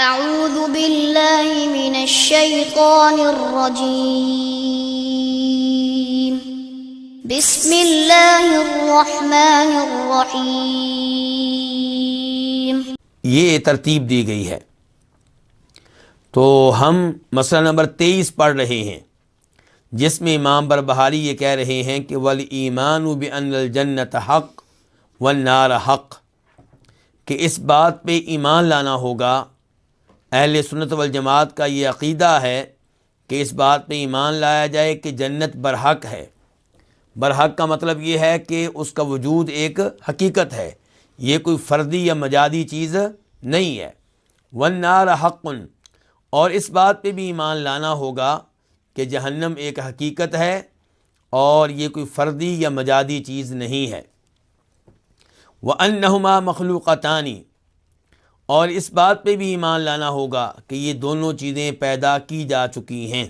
اعوذ باللہ من الشیطان الرجیم بسم اللہ الرحمن الرحیم۔ یہ ترتیب دی گئی ہے۔ تو ہم مسئلہ نمبر 23 پڑھ رہے ہیں، جس میں امام بربہاری یہ کہہ رہے ہیں کہ وَالْإِيمَانُ بِأَنَّ الْجَنَّةَ حَقٌّ وَالنَّارَ حَقٌّ، کہ اس بات پہ ایمان لانا ہوگا۔ اہل سنت والجماعت کا یہ عقیدہ ہے کہ اس بات پہ ایمان لایا جائے کہ جنت برحق ہے۔ برحق کا مطلب یہ ہے کہ اس کا وجود ایک حقیقت ہے، یہ کوئی فردی یا مجازی چیز نہیں ہے۔ وَالنَّارَ حَقٌّ، اور اس بات پہ بھی ایمان لانا ہوگا کہ جہنم ایک حقیقت ہے اور یہ کوئی فردی یا مجازی چیز نہیں ہے۔ وَأَنَّهُمَا مَخْلُوقَتَانِ، اور اس بات پہ بھی ایمان لانا ہوگا کہ یہ دونوں چیزیں پیدا کی جا چکی ہیں۔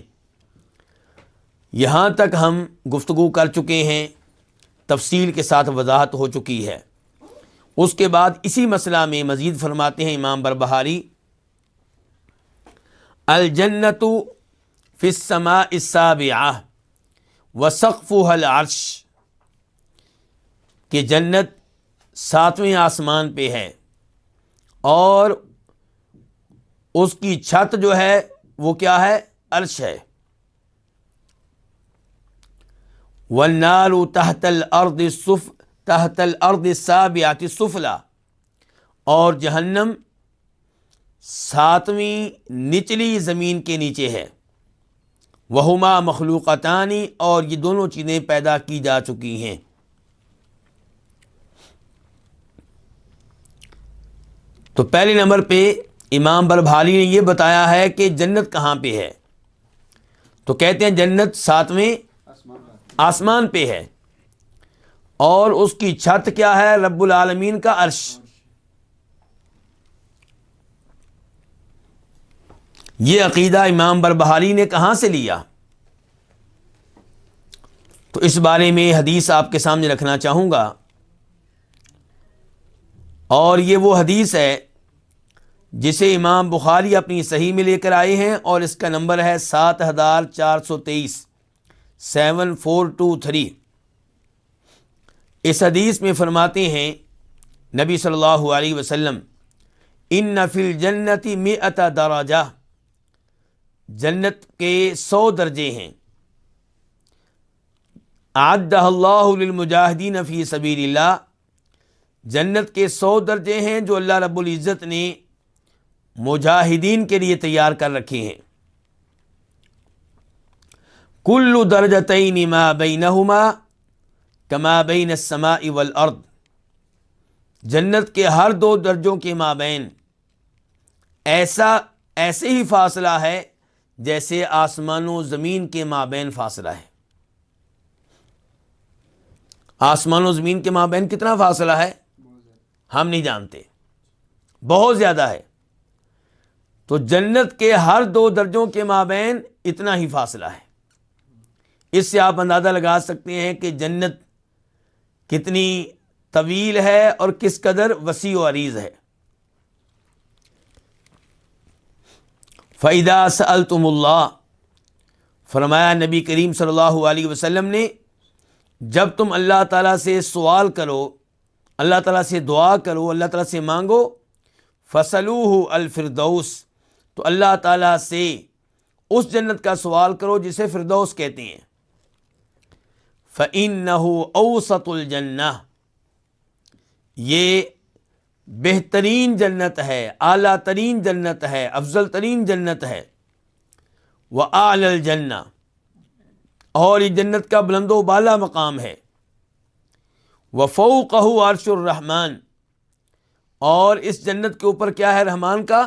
یہاں تک ہم گفتگو کر چکے ہیں، تفصیل کے ساتھ وضاحت ہو چکی ہے۔ اس کے بعد اسی مسئلہ میں مزید فرماتے ہیں امام بربہاری، الجنت فی السماء السابعہ وسقفها العرش، کہ جنت 7ویں آسمان پہ ہے اور اس کی چھت جو ہے وہ کیا ہے؟ عرش ہے۔ والنار تحت الارض السابعۃ السفلی، اور جہنم 7ویں نچلی زمین کے نیچے ہے۔ وہما مخلوقتان، اور یہ دونوں چیزیں پیدا کی جا چکی ہیں۔ تو پہلے نمبر پہ امام بربہاری نے یہ بتایا ہے کہ جنت کہاں پہ ہے، تو کہتے ہیں جنت 7ویں آسمان پہ ہے اور اس کی چھت کیا ہے؟ رب العالمین کا عرش۔ یہ عقیدہ امام بربہاری نے کہاں سے لیا؟ تو اس بارے میں حدیث آپ کے سامنے رکھنا چاہوں گا، اور یہ وہ حدیث ہے جسے امام بخاری اپنی صحیح میں لے کر آئے ہیں، اور اس کا نمبر ہے 7423، 7423۔ اس حدیث میں فرماتے ہیں نبی صلی اللہ علیہ وسلم، ان فی الجنت 100 درجہ، جنت کے 100 درجے ہیں۔ اعدہ اللہ للمجاہدین فی سبیل اللہ، جنت کے 100 درجے ہیں جو اللہ رب العزت نے مجاہدین کے لیے تیار کر رکھے ہیں۔ کل درجتین ما بینہما کما بین السماء والارض، جنت کے ہر 2 درجوں کے مابین ایسے ہی فاصلہ ہے جیسے آسمان و زمین کے مابین فاصلہ ہے۔ آسمان و زمین کے مابین کتنا فاصلہ ہے ہم نہیں جانتے، بہت زیادہ ہے۔ تو جنت کے ہر 2 درجوں کے مابین اتنا ہی فاصلہ ہے۔ اس سے آپ اندازہ لگا سکتے ہیں کہ جنت کتنی طویل ہے اور کس قدر وسیع و عریض ہے۔ فَإِذَا سَأَلْتُمُ اللَّهَ، فرمایا نبی کریم صلی اللہ علیہ وسلم نے، جب تم اللہ تعالیٰ سے سوال کرو، اللہ تعالیٰ سے دعا کرو، اللہ تعالیٰ سے مانگو، فَسَلُوهُ الفردوس، تو اللہ تعالیٰ سے اس جنت کا سوال کرو جسے فردوس کہتے ہیں۔ فَإِنَّهُ أَوْسَطُ الْجَنَّةِ، یہ بہترین جنت ہے، اعلیٰ ترین جنت ہے، افضل ترین جنت ہے۔ وَأَعْلَى الْجَنَّةِ، اور یہ جنت کا بلند و بالا مقام ہے۔ وَفَوْقَهُ عَرْشُ الرَّحْمَٰنِ، اور اس جنت کے اوپر کیا ہے؟ رحمان کا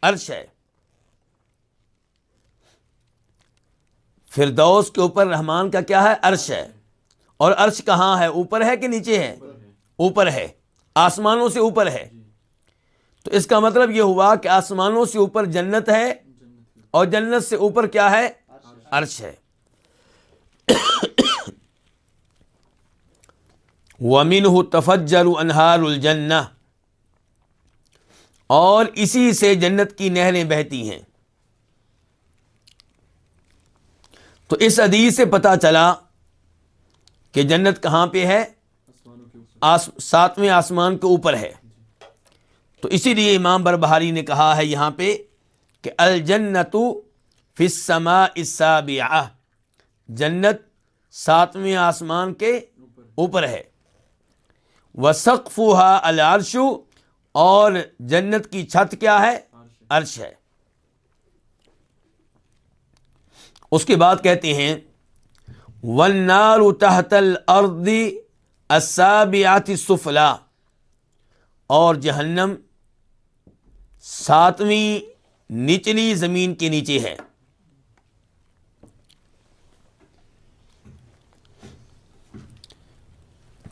عرش ہے۔ فردوس کے اوپر رحمان کا کیا ہے؟ عرش ہے۔ اور عرش کہاں ہے؟ اوپر ہے کہ نیچے ہے؟ اوپر ہے، آسمانوں سے اوپر ہے۔ تو اس کا مطلب یہ ہوا کہ آسمانوں سے اوپر جنت ہے اور جنت سے اوپر کیا ہے؟ عرش ہے۔ وَمِنْهُ تَفَجَّرُ أَنْهَارُ الْجَنَّةِ، اور اسی سے جنت کی نہریں بہتی ہیں۔ تو اس حدیث سے پتہ چلا کہ جنت کہاں پہ ہے؟ ساتویں آسمان کے اوپر ہے۔ تو اسی لیے امام بربہاری نے کہا ہے یہاں پہ کہ الجنت فی السماء السابعہ، جنت ساتویں آسمان کے اوپر ہے۔ وسقفها العرش، اور جنت کی چھت کیا ہے؟ عرش ہے۔ اس کے بعد کہتے ہیں والنار تحت الارض السابعۃ السفلی، اور جہنم ساتویں نچلی زمین کے نیچے ہے۔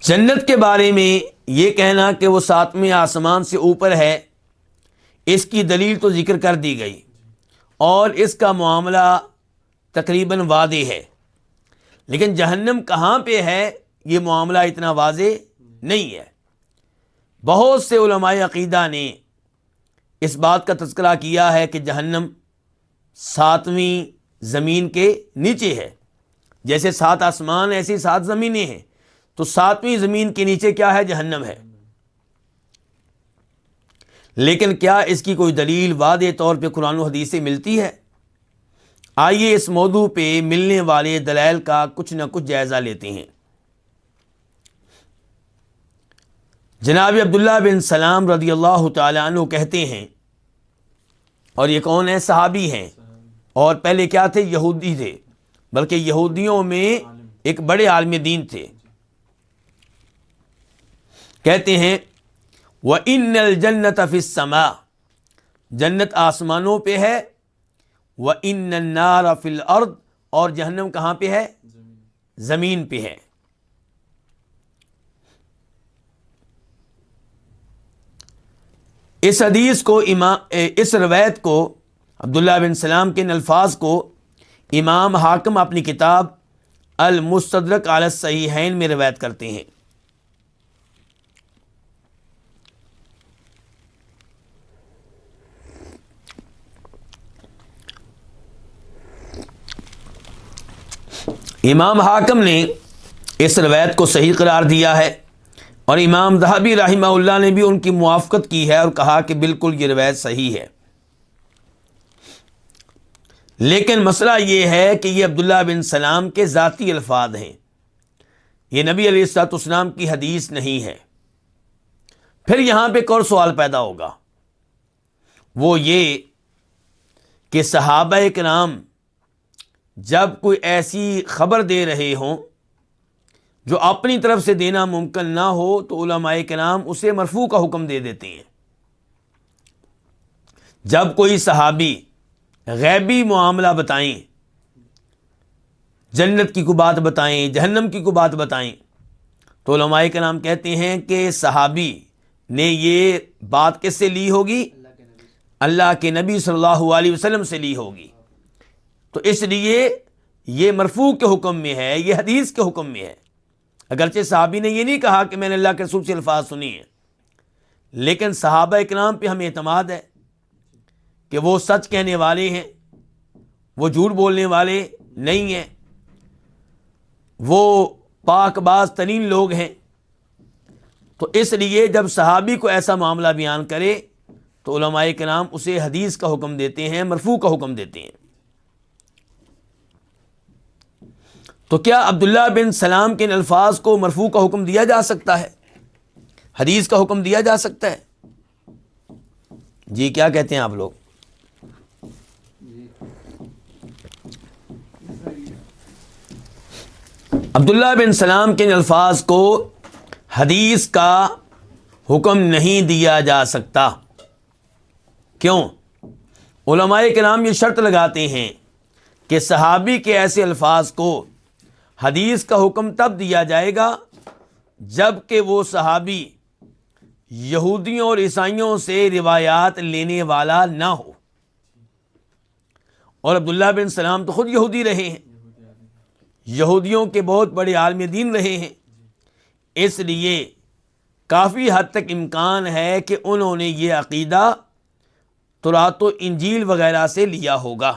جنت کے بارے میں یہ کہنا کہ وہ ساتویں آسمان سے اوپر ہے، اس کی دلیل تو ذکر کر دی گئی، اور اس کا معاملہ تقریباً واضح ہے، لیکن جہنم کہاں پہ ہے یہ معاملہ اتنا واضح نہیں ہے۔ بہت سے علماء عقیدہ نے اس بات کا تذکرہ کیا ہے کہ جہنم ساتویں زمین کے نیچے ہے، جیسے 7 آسمان ایسے 7 زمینیں ہیں، تو ساتویں زمین کے نیچے کیا ہے؟ جہنم ہے۔ لیکن کیا اس کی کوئی دلیل واضح طور پہ قرآن و حدیث سے ملتی ہے؟ آئیے اس موضوع پہ ملنے والے دلائل کا کچھ نہ کچھ جائزہ لیتے ہیں۔ جناب عبداللہ بن سلام رضی اللہ تعالیٰ عنہ کہتے ہیں، اور یہ کون ہے؟ صحابی ہیں، اور پہلے کیا تھے؟ یہودی تھے، بلکہ یہودیوں میں ایک بڑے عالم دین تھے۔ کہتے ہیں وَإِنَّ الْجَنَّةَ فِي السَّمَاءِ، جنت آسمانوں پہ ہے، وَإِنَّ النَّارَ فِي الْأَرْضِ، اور جہنم کہاں پہ ہے؟ زمین پہ ہے۔ اس حدیث کو اس روایت کو عبداللہ بن سلام کے ان الفاظ کو امام حاکم اپنی کتاب المستدرک علی الصحیحین میں روایت کرتے ہیں۔ امام حاکم نے اس روایت کو صحیح قرار دیا ہے، اور امام ذہبی رحمہ اللہ نے بھی ان کی موافقت کی ہے اور کہا کہ بالکل یہ روایت صحیح ہے۔ لیکن مسئلہ یہ ہے کہ یہ عبداللہ بن سلام کے ذاتی الفاظ ہیں، یہ نبی علیہ الصلوۃ والسلام کی حدیث نہیں ہے۔ پھر یہاں پہ ایک اور سوال پیدا ہوگا، وہ یہ کہ صحابہ کرام جب کوئی ایسی خبر دے رہے ہوں جو اپنی طرف سے دینا ممکن نہ ہو تو علماء کرام اسے مرفوع کا حکم دے دیتے ہیں۔ جب کوئی صحابی غیبی معاملہ بتائیں، جنت کی کوئی بات بتائیں، جہنم کی کوئی بات بتائیں، تو علماء کرام کہتے ہیں کہ صحابی نے یہ بات کس سے لی ہوگی؟ اللہ کے نبی صلی اللہ علیہ وسلم سے لی ہوگی۔ تو اس لیے یہ مرفوع کے حکم میں ہے، یہ حدیث کے حکم میں ہے۔ اگرچہ صحابی نے یہ نہیں کہا کہ میں نے اللہ کے رسول سے الفاظ سنی ہیں، لیکن صحابہ اکرام پہ ہمیں اعتماد ہے کہ وہ سچ کہنے والے ہیں، وہ جھوٹ بولنے والے نہیں ہیں، وہ پاک باز ترین لوگ ہیں۔ تو اس لیے جب صحابی کو ایسا معاملہ بیان کرے تو علماء کرام اسے حدیث کا حکم دیتے ہیں، مرفوع کا حکم دیتے ہیں۔ تو کیا عبداللہ بن سلام کے ان الفاظ کو مرفوع کا حکم دیا جا سکتا ہے؟ حدیث کا حکم دیا جا سکتا ہے؟ جی کیا کہتے ہیں آپ لوگ؟ عبداللہ بن سلام کے ان الفاظ کو حدیث کا حکم نہیں دیا جا سکتا۔ کیوں؟ علماء کرام یہ شرط لگاتے ہیں کہ صحابی کے ایسے الفاظ کو حدیث کا حکم تب دیا جائے گا جب کہ وہ صحابی یہودیوں اور عیسائیوں سے روایات لینے والا نہ ہو، اور عبداللہ بن سلام تو خود یہودی رہے ہیں، یہودیوں کے بہت بڑے عالم دین رہے ہیں، اس لیے کافی حد تک امکان ہے کہ انہوں نے یہ عقیدہ تورات و انجیل وغیرہ سے لیا ہوگا۔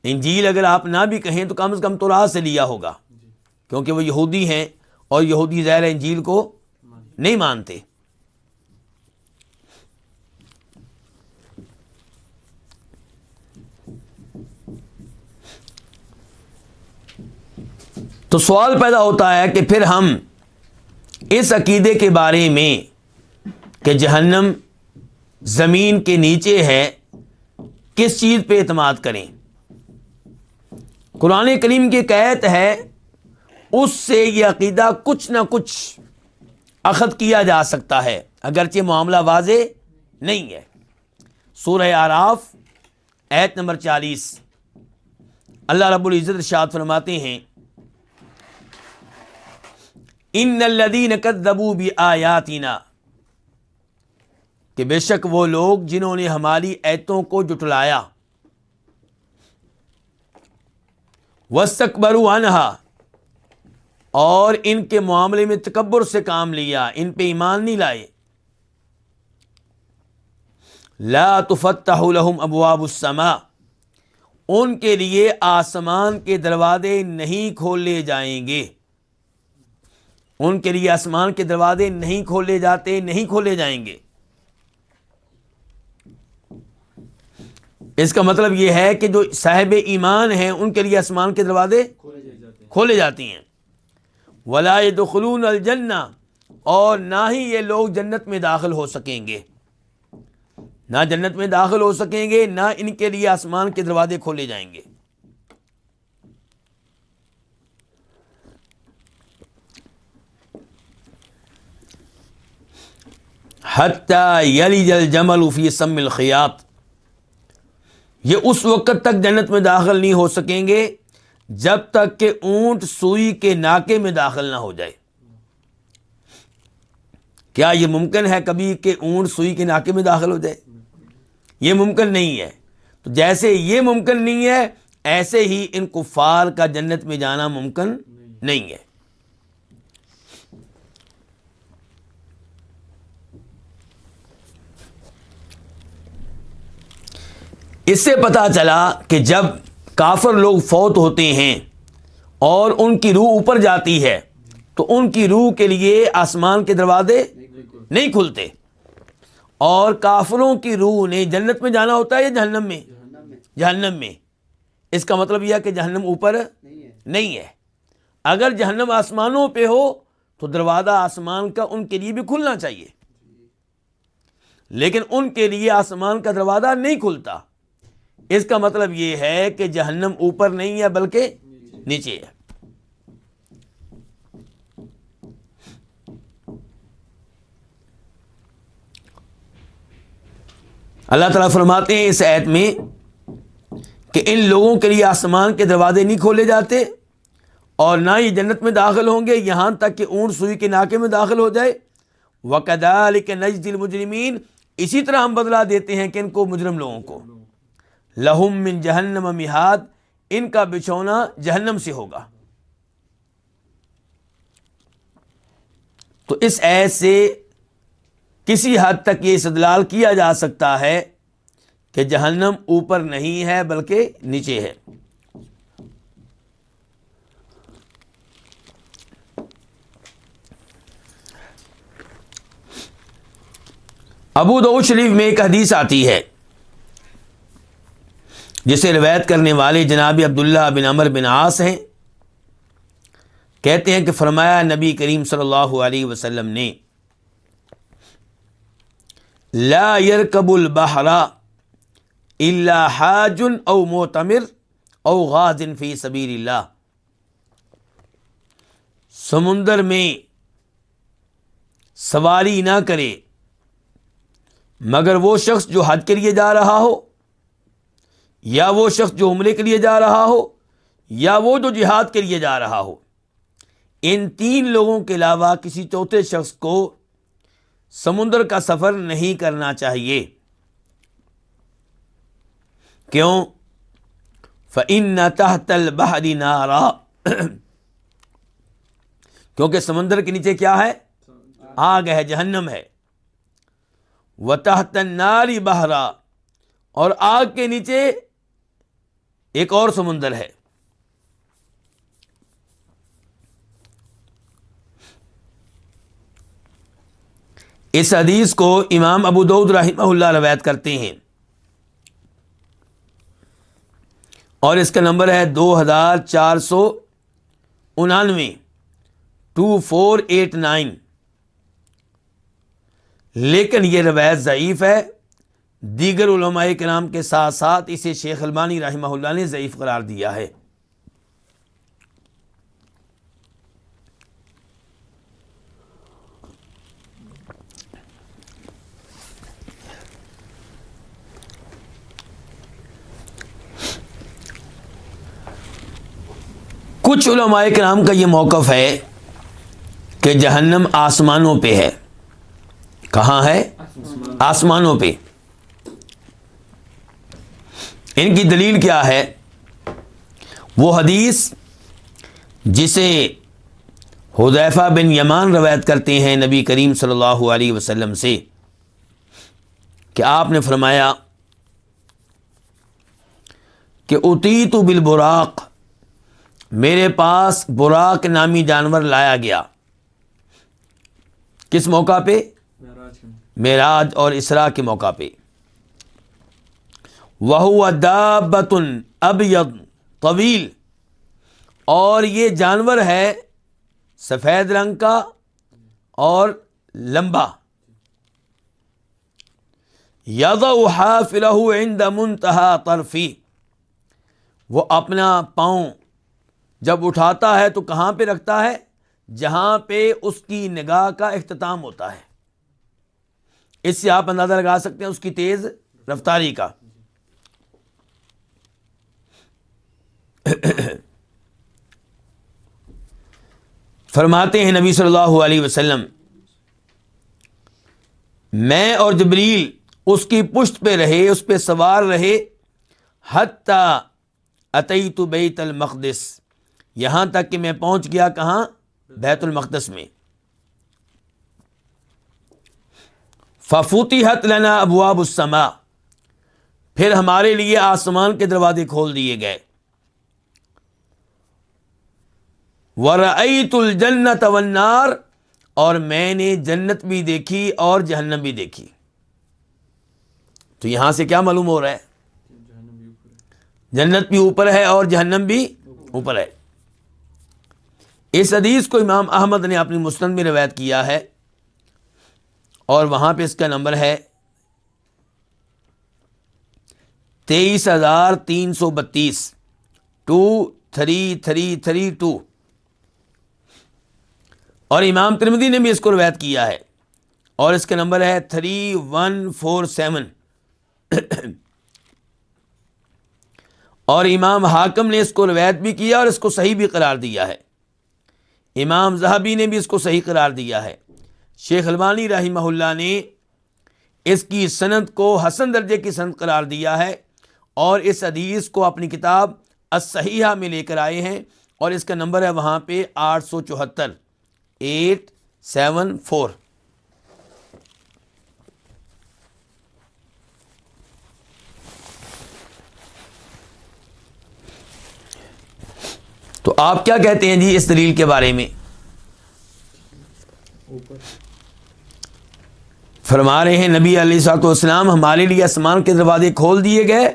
انجیل اگر آپ نہ بھی کہیں تو کم از کم تورات سے لیا ہوگا، کیونکہ وہ یہودی ہیں اور یہودی ظاہر انجیل کو نہیں مانتے۔ تو سوال پیدا ہوتا ہے کہ پھر ہم اس عقیدے کے بارے میں کہ جہنم زمین کے نیچے ہے کس چیز پہ اعتماد کریں؟ قرآن کریم کی ایک آیت ہے، اس سے یہ عقیدہ کچھ نہ کچھ اخذ کیا جا سکتا ہے، اگرچہ معاملہ واضح نہیں ہے۔ سورہ اعراف آیت نمبر 40، اللہ رب العزت ارشاد فرماتے ہیں، ان الذین کذبوا بآیاتنا، کہ بے شک وہ لوگ جنہوں نے ہماری آیتوں کو جھٹلایا، واستکبروا عنہا، اور ان کے معاملے میں تکبر سے کام لیا، ان پہ ایمان نہیں لائے، لا تفتح لهم ابواب السماء، ان کے لیے آسمان کے دروازے نہیں کھولے جائیں گے، ان کے لیے آسمان کے دروازے نہیں کھولے جاتے، نہیں کھولے جائیں گے۔ اس کا مطلب یہ ہے کہ جو صاحب ایمان ہیں ان کے لیے آسمان کے دروازے کھولے جاتی ہیں۔ ولا يدخلون الجنہ، اور نہ ہی یہ لوگ جنت میں داخل ہو سکیں گے، نہ جنت میں داخل ہو سکیں گے، نہ ان کے لیے آسمان کے دروازے کھولے جائیں گے۔ حتی یلج الجمل فی سم الخیاط، یہ اس وقت تک جنت میں داخل نہیں ہو سکیں گے جب تک کہ اونٹ سوئی کے ناکے میں داخل نہ ہو جائے۔ کیا یہ ممکن ہے کبھی کہ اونٹ سوئی کے ناکے میں داخل ہو جائے؟ یہ ممکن نہیں ہے۔ تو جیسے یہ ممکن نہیں ہے، ایسے ہی ان کفار کا جنت میں جانا ممکن نہیں ہے۔ اس سے پتہ چلا کہ جب کافر لوگ فوت ہوتے ہیں اور ان کی روح اوپر جاتی ہے تو ان کی روح کے لیے آسمان کے دروازے نہیں کھلتے، اور کافروں کی روح نے جنت میں جانا ہوتا ہے یا جہنم میں؟ جہنم میں۔ اس کا مطلب یہ ہے کہ جہنم اوپر نہیں ہے۔ اگر جہنم آسمانوں پہ ہو تو دروازہ آسمان کا ان کے لیے بھی کھلنا چاہیے، لیکن ان کے لیے آسمان کا دروازہ نہیں کھلتا۔ اس کا مطلب یہ ہے کہ جہنم اوپر نہیں ہے بلکہ نیچے ہے۔ اللہ تعالیٰ فرماتے ہیں اس آیت میں کہ ان لوگوں کے لیے آسمان کے دروازے نہیں کھولے جاتے اور نہ ہی جنت میں داخل ہوں گے یہاں تک کہ اونٹ سوئی کے ناکے میں داخل ہو جائے۔ وَكَذَلِكَ نَجْزِي الْمُجْرِمِينَ، اسی طرح ہم بدلہ دیتے ہیں کہ ان کو، مجرم لوگوں کو۔ لَهُم مِّن جَهَنَّمَ مِہاد، ان کا بچھونا جہنم سے ہوگا۔ تو اس آیت سے کسی حد تک یہ استدلال کیا جا سکتا ہے کہ جہنم اوپر نہیں ہے بلکہ نیچے ہے۔ ابو داؤد شریف میں ایک حدیث آتی ہے جسے روایت کرنے والے جناب عبداللہ بن عمر بن عاص ہیں۔ کہتے ہیں کہ فرمایا نبی کریم صلی اللہ علیہ وسلم نے، لا يركب البحر الا حاج او معتمر او غاز فی سبیل اللہ، سمندر میں سواری نہ کرے مگر وہ شخص جو حج کے لیے جا رہا ہو، یا وہ شخص جو عمرے کے لیے جا رہا ہو، یا وہ جو جہاد کے لیے جا رہا ہو۔ ان تین لوگوں کے علاوہ کسی چوتھے شخص کو سمندر کا سفر نہیں کرنا چاہیے۔ کیوں؟ فَإِنَّ تَحْتَ الْبَحْرِ نَارًا، کیونکہ سمندر کے نیچے کیا ہے؟ آگ ہے، جہنم ہے۔ وَتَحْتَ النَّارِ بَحْرًا، اور آگ کے نیچے ایک اور سمندر ہے۔ اس حدیث کو امام ابو داؤد رحمہ اللہ روایت کرتے ہیں، اور اس کا نمبر ہے 2499، 2489، لیکن یہ روایت ضعیف ہے۔ دیگر علماء کرام کے ساتھ ساتھ اسے شیخ البانی رحمہ اللہ نے ضعیف قرار دیا ہے۔ کچھ علماء کرام کا یہ موقف ہے کہ جہنم آسمانوں پہ ہے۔ کہاں ہے؟ آسمانوں پہ۔ ان کی دلیل کیا ہے؟ وہ حدیث جسے حذیفہ بن یمان روایت کرتے ہیں نبی کریم صلی اللہ علیہ وسلم سے، کہ آپ نے فرمایا کہ اتیت بالبراق، میرے پاس براق نامی جانور لایا گیا۔ کس موقع پہ؟ معراج اور اسراء کے موقع پہ۔ وَهُوَ دَابَّةٌ أَبْيَضٌ طویل، اور یہ جانور ہے سفید رنگ کا اور لمبا۔ يَضَعُ حَافِرَهُ عِنْدَ مُنْتَهَى طَرْفِهِ، وہ اپنا پاؤں جب اٹھاتا ہے تو کہاں پہ رکھتا ہے؟ جہاں پہ اس کی نگاہ کا اختتام ہوتا ہے۔ اس سے آپ اندازہ لگا سکتے ہیں اس کی تیز رفتاری کا۔ فرماتے ہیں نبی صلی اللہ علیہ وسلم، میں اور جبریل اس کی پشت پہ رہے، اس پہ سوار رہے، حتی اتیت بیت المقدس، یہاں تک کہ میں پہنچ گیا کہاں؟ بیت المقدس میں۔ ففتحت لنا ابواب السماء، پھر ہمارے لیے آسمان کے دروازے کھول دیے گئے۔ ورأیت الجنۃ والنار، اور میں نے جنت بھی دیکھی اور جہنم بھی دیکھی۔ تو یہاں سے کیا معلوم ہو رہا ہے؟ جنت بھی اوپر ہے اور جہنم بھی اوپر ہے۔ اس حدیث کو امام احمد نے اپنی مسند میں روایت کیا ہے، اور وہاں پہ اس کا نمبر ہے 23,332، 23332، اور امام ترمذی نے بھی اس کو روایت کیا ہے، اور اس کا نمبر ہے 3147، اور امام حاکم نے اس کو روایت بھی کیا اور اس کو صحیح بھی قرار دیا ہے۔ امام ذہبی نے بھی اس کو صحیح قرار دیا ہے۔ شیخ البانی رحمہ اللہ نے اس کی سند کو حسن درجے کی سند قرار دیا ہے، اور اس حدیث کو اپنی کتاب الصحیحہ میں لے کر آئے ہیں، اور اس کا نمبر ہے وہاں پہ 874، 874۔ تو آپ کیا کہتے ہیں جی اس دلیل کے بارے میں؟ فرما رہے ہیں نبی علیہ الصلوۃ والسلام، ہمارے لیے آسمان کے دروازے کھول دیے گئے،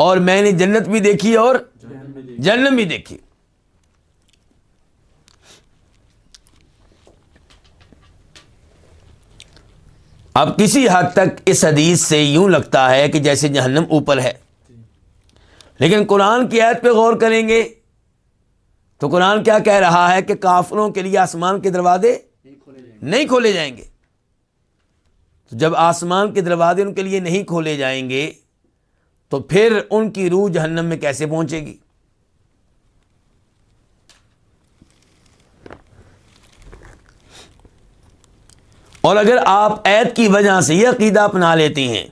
اور میں نے جنت بھی دیکھی اور جہنم بھی دیکھی۔ اب کسی حد تک اس حدیث سے یوں لگتا ہے کہ جیسے جہنم اوپر ہے، لیکن قرآن کی آیت پہ غور کریں گے تو قرآن کیا کہہ رہا ہے کہ کافروں کے لیے آسمان کے دروازے نہیں کھولے جائیں گے۔ تو جب آسمان کے دروازے ان کے لیے نہیں کھولے جائیں گے تو پھر ان کی روح جہنم میں کیسے پہنچے گی؟ اور اگر آپ ایت کی وجہ سے یہ عقیدہ اپنا لیتے ہیں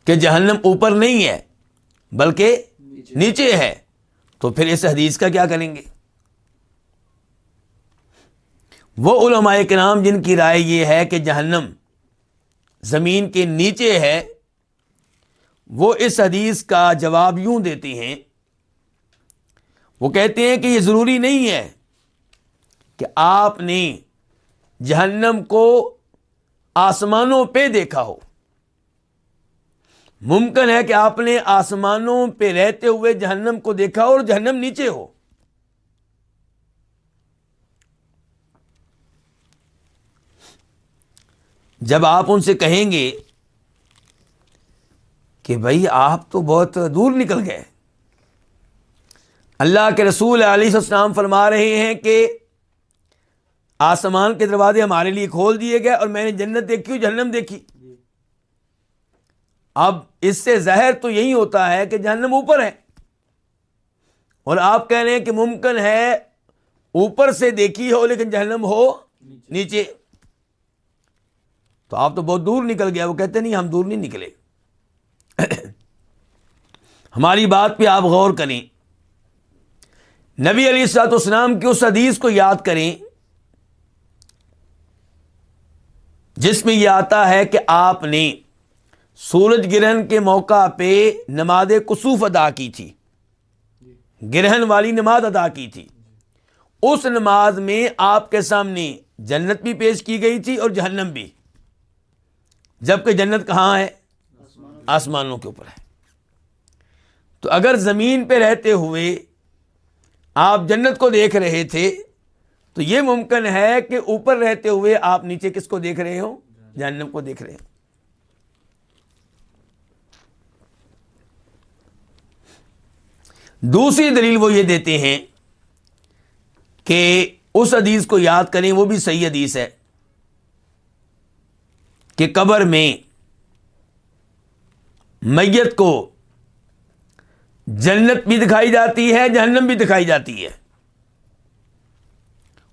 کہ جہنم اوپر نہیں ہے بلکہ نیچے ہے، تو پھر اس حدیث کا کیا کریں گے؟ وہ علماء کرام جن کی رائے یہ ہے کہ جہنم زمین کے نیچے ہے وہ اس حدیث کا جواب یوں دیتے ہیں، وہ کہتے ہیں کہ یہ ضروری نہیں ہے کہ آپ نے جہنم کو آسمانوں پہ دیکھا ہو، ممکن ہے کہ آپ نے آسمانوں پہ رہتے ہوئے جہنم کو دیکھا ہو اور جہنم نیچے ہو۔ جب آپ ان سے کہیں گے کہ بھائی آپ تو بہت دور نکل گئے، اللہ کے رسول علیہ السلام فرما رہے ہیں کہ آسمان کے دروازے ہمارے لیے کھول دیے گئے اور میں نے جنت دیکھی، جہنم دیکھی۔ اب اس سے ظاہر تو یہی ہوتا ہے کہ جہنم اوپر ہے، اور آپ کہہ رہے ہیں کہ ممکن ہے اوپر سے دیکھی ہو لیکن جہنم ہو نیچے، تو آپ تو بہت دور نکل گیا۔ وہ کہتے نہیں، ہم دور نہیں نکلے۔ ہماری بات پہ آپ غور کریں، نبی علیہ الصلوۃ والسلام کی اس حدیث کو یاد کریں جس میں یہ آتا ہے کہ آپ نے سورج گرہن کے موقع پہ نماز کسوف ادا کی تھی، گرہن والی نماز ادا کی تھی۔ اس نماز میں آپ کے سامنے جنت بھی پیش کی گئی تھی اور جہنم بھی، جبکہ جنت کہاں ہے؟ آسمانوں کے اوپر ہے۔ تو اگر زمین پہ رہتے ہوئے آپ جنت کو دیکھ رہے تھے تو یہ ممکن ہے کہ اوپر رہتے ہوئے آپ نیچے کس کو دیکھ رہے ہو؟ جہنم کو دیکھ رہے ہو۔ دوسری دلیل وہ یہ دیتے ہیں کہ اس حدیث کو یاد کریں، وہ بھی صحیح حدیث ہے کہ قبر میں میت کو جنت بھی دکھائی جاتی ہے، جہنم بھی دکھائی جاتی ہے،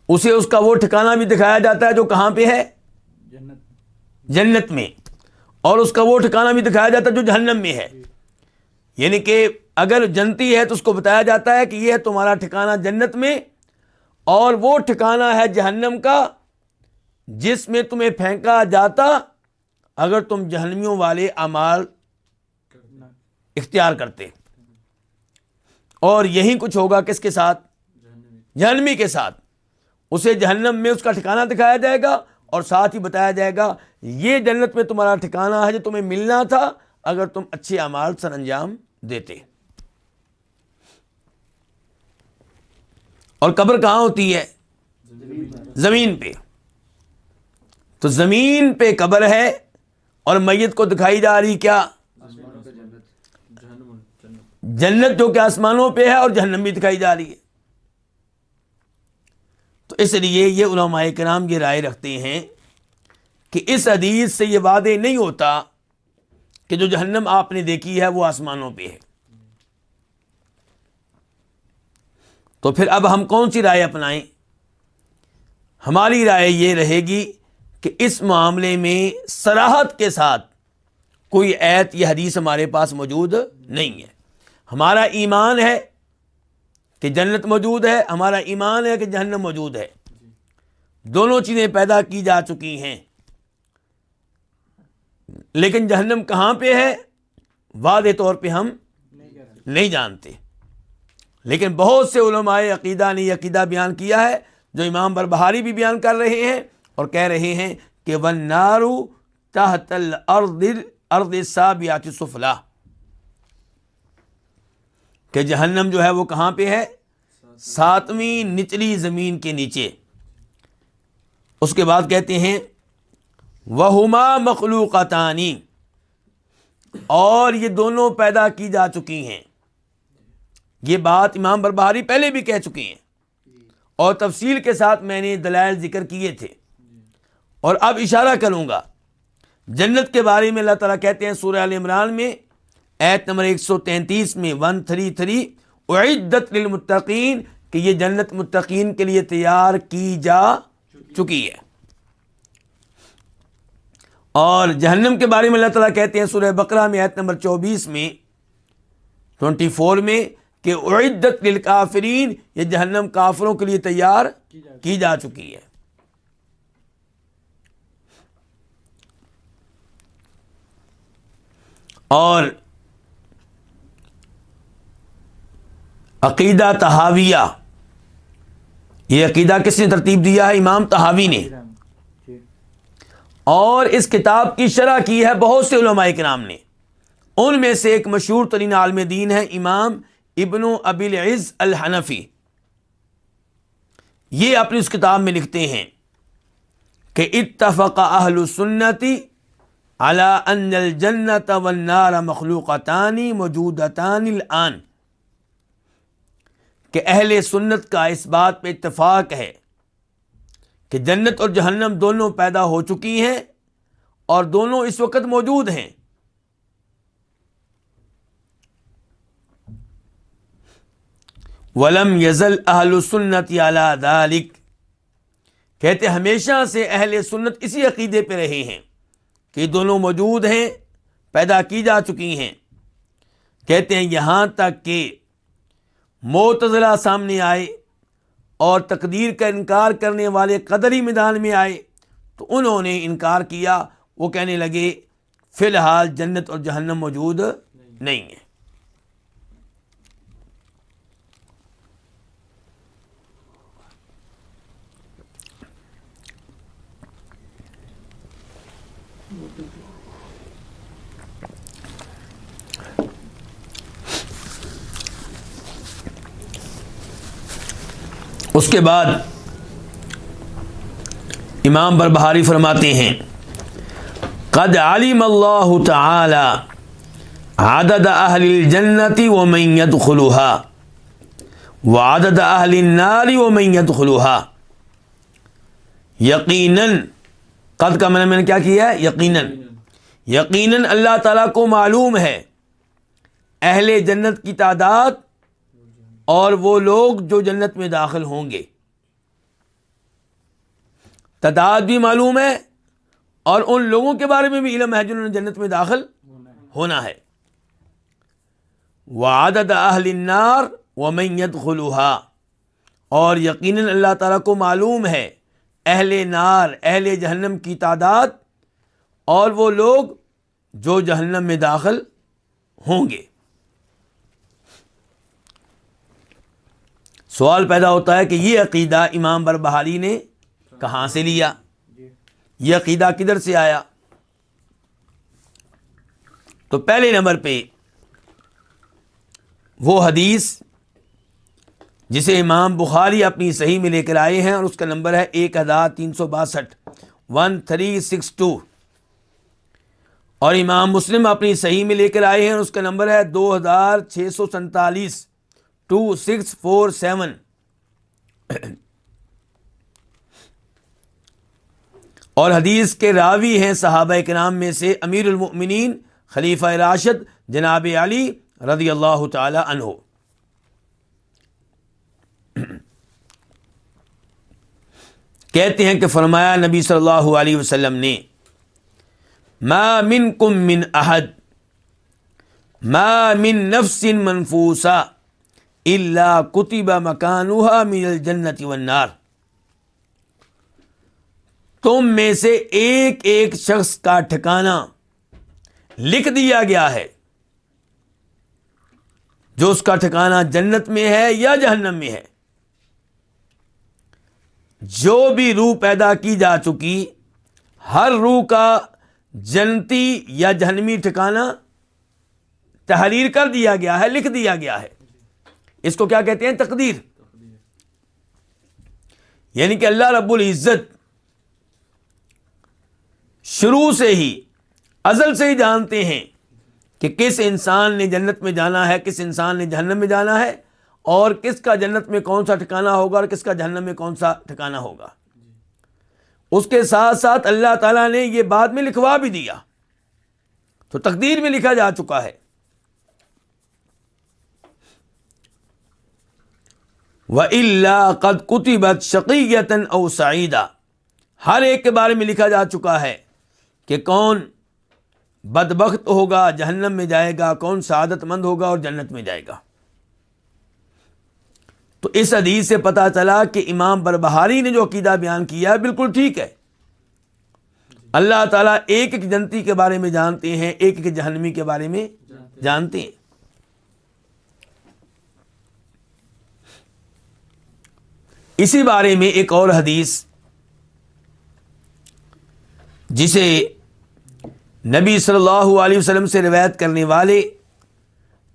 اسے اس کا وہ ٹھکانہ بھی دکھایا جاتا ہے جو کہاں پہ ہے؟ جنت میں، اور اس کا وہ ٹھکانہ بھی دکھایا جاتا ہے جو جہنم میں ہے۔ یعنی کہ اگر جنتی ہے تو اس کو بتایا جاتا ہے کہ یہ ہے تمہارا ٹھکانہ جنت میں، اور وہ ٹھکانہ ہے جہنم کا جس میں تمہیں پھینکا جاتا اگر تم جہنمیوں والے اعمال اختیار کرتے۔ اور یہی کچھ ہوگا کس کے ساتھ؟ جہنمی کے ساتھ۔ اسے جہنم میں اس کا ٹھکانہ دکھایا جائے گا اور ساتھ ہی بتایا جائے گا یہ جنت میں تمہارا ٹھکانہ ہے جو تمہیں ملنا تھا اگر تم اچھے اعمال سر انجام دیتے۔ اور قبر کہاں ہوتی ہے؟ زمین پہ۔ تو زمین پہ قبر ہے اور میت کو دکھائی جا رہی کیا؟ جنت، جو کہ آسمانوں پہ ہے، اور جہنم بھی دکھائی جا رہی ہے۔ تو اس لیے یہ علماء کرام یہ رائے رکھتے ہیں کہ اس حدیث سے یہ واضح نہیں ہوتا کہ جو جہنم آپ نے دیکھی ہے وہ آسمانوں پہ ہے۔ تو پھر اب ہم کون سی رائے اپنائیں؟ ہماری رائے یہ رہے گی کہ اس معاملے میں صراحت کے ساتھ کوئی آیت یا حدیث ہمارے پاس موجود نہیں ہے۔ ہمارا ایمان ہے کہ جنت موجود ہے، ہمارا ایمان ہے کہ جہنم موجود ہے، دونوں چیزیں پیدا کی جا چکی ہیں، لیکن جہنم کہاں پہ ہے واضح طور پہ ہم نہیں جانتے۔ لیکن بہت سے علماء عقیدہ نے یہ عقیدہ بیان کیا ہے جو امام بربہاری بھی بیان کر رہے ہیں اور کہہ رہے ہیں کہ وَالنَّارُ تحت الارض السابعۃ السفلی، کہ جہنم جو ہے وہ کہاں پہ ہے؟ ساتویں نچلی زمین کے نیچے۔ اس کے بعد کہتے ہیں وَهُمَا مَخْلُوقَتَانِ، اور یہ دونوں پیدا کی جا چکی ہیں۔ یہ بات امام بربہاری پہلے بھی کہہ چکے ہیں اور تفصیل کے ساتھ میں نے دلائل ذکر کیے تھے، اور اب اشارہ کروں گا جنت کے بارے میں۔ اللہ تعالیٰ کہتے ہیں سورہ آل عمران میں آیت نمبر 133 میں 133 اعدت للمتقین، کہ یہ جنت متقین کے لیے تیار کی جا چکی ہے۔ اور جہنم کے بارے میں اللہ تعالیٰ کہتے ہیں سورہ بقرہ میں آیت نمبر 24 میں 24 میں کہ اعدت للکافرین، یہ جہنم کافروں کے لیے تیار کی جا چکی ہے۔ اور عقیدہ طحاویہ، یہ عقیدہ کس نے ترتیب دیا ہے؟ امام طحاوی نے. اور اس کتاب کی شرح کی ہے بہت سے علماء کرام نے. ان میں سے ایک مشہور ترین عالم دین ہے امام ابن ابی العز الحنفی. یہ اپنی اس کتاب میں لکھتے ہیں کہ اتفق اہل السنت علی ان الجنت والنار مخلوقتان موجودتان الان، کہ اہل سنت کا اس بات پہ اتفاق ہے کہ جنت اور جہنم دونوں پیدا ہو چکی ہیں اور دونوں اس وقت موجود ہیں. وَلَمْ يَزَلْ أَهْلُ السُّنَّةِ عَلَى ذَلِكَ، کہتے ہمیشہ سے اہل سنت اسی عقیدے پہ رہے ہیں کہ یہ دونوں موجود ہیں، پیدا کی جا چکی ہیں. کہتے ہیں یہاں تک کہ معتزلہ سامنے آئے اور تقدیر کا انکار کرنے والے قدری میدان میں آئے تو انہوں نے انکار کیا. وہ کہنے لگے فی الحال جنت اور جہنم موجود نہیں ہیں. اس کے بعد امام بربہاری فرماتے ہیں قد علم اللہ تعالی عدد اہل الجنت ومن يدخلها وعدد اہل النار ومن يدخلها. یقیناً، قد کا میں نے کیا کیا ہے؟ یقیناً اللہ تعالیٰ کو معلوم ہے اہل جنت کی تعداد اور وہ لوگ جو جنت میں داخل ہوں گے. تعداد بھی معلوم ہے اور ان لوگوں کے بارے میں بھی علم ہے جنہوں نے جنت میں داخل ہونا ہے. وعدد اہل النار ومن يدخلها، اور یقیناً اللہ تعالیٰ کو معلوم ہے اہل نار، اہل جہنم کی تعداد اور وہ لوگ جو جہنم میں داخل ہوں گے. سوال پیدا ہوتا ہے کہ یہ عقیدہ امام بربہاری نے کہاں سے لیا؟ یہ عقیدہ کدھر سے آیا؟ تو پہلے نمبر پہ وہ حدیث جسے امام بخاری اپنی صحیح میں لے کر آئے ہیں اور اس کا نمبر ہے 1362 1362، اور امام مسلم اپنی صحیح میں لے کر آئے ہیں اور اس کا نمبر ہے 2647 2647. اور حدیث کے راوی ہیں صحابہ کرام میں سے امیر المؤمنین خلیفہ راشد جناب علی رضی اللہ تعالی عنہ. کہتے ہیں کہ فرمایا نبی صلی اللہ علیہ وسلم نے ما منکم من احد ما من نفس منفوسہ الا کتب مکانها من الجنت والنار. تم میں سے ایک ایک شخص کا ٹھکانہ لکھ دیا گیا ہے جو اس کا ٹھکانہ جنت میں ہے یا جہنم میں ہے. جو بھی روح پیدا کی جا چکی، ہر روح کا جنتی یا جہنمی ٹھکانہ تحریر کر دیا گیا ہے، لکھ دیا گیا ہے. اس کو کیا کہتے ہیں؟ تقدیر. یعنی کہ اللہ رب العزت شروع سے ہی، ازل سے ہی جانتے ہیں کہ کس انسان نے جنت میں جانا ہے، کس انسان نے جہنم میں جانا ہے، اور کس کا جنت میں کون سا ٹھکانہ ہوگا اور کس کا جہنم میں کون سا ٹھکانہ ہوگا. اس کے ساتھ ساتھ اللہ تعالیٰ نے یہ بعد میں لکھوا بھی دیا، تو تقدیر میں لکھا جا چکا ہے. وَإِلَّا قَدْ كُتِبَتْ شَقِيَّةً أَوْ سَعِيدًا، ہر ایک کے بارے میں لکھا جا چکا ہے کہ کون بدبخت ہوگا، جہنم میں جائے گا، کون سعادت مند ہوگا اور جنت میں جائے گا. تو اس حدیث سے پتہ چلا کہ امام بربہاری نے جو عقیدہ بیان کیا ہے بالکل ٹھیک ہے. اللہ تعالیٰ ایک ایک جنتی کے بارے میں جانتے ہیں، ایک ایک جہنمی کے بارے میں جانتے ہیں۔ اسی بارے میں ایک اور حدیث جسے نبی صلی اللہ علیہ وسلم سے روایت کرنے والے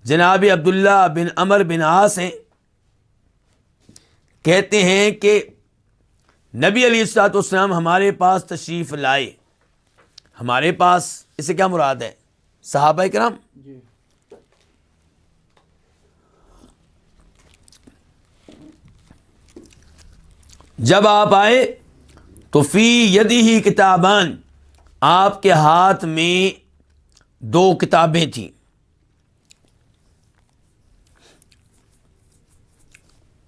جناب عبداللہ بن عمر بن عاص ہیں، کہتے ہیں کہ نبی علیہ الصلوۃ والسلام ہمارے پاس تشریف لائے۔ ہمارے پاس اس سے کیا مراد ہے؟ صحابہ کرام۔ جب آپ آئے تو فی یدہ کتابان، آپ کے ہاتھ میں دو کتابیں تھیں۔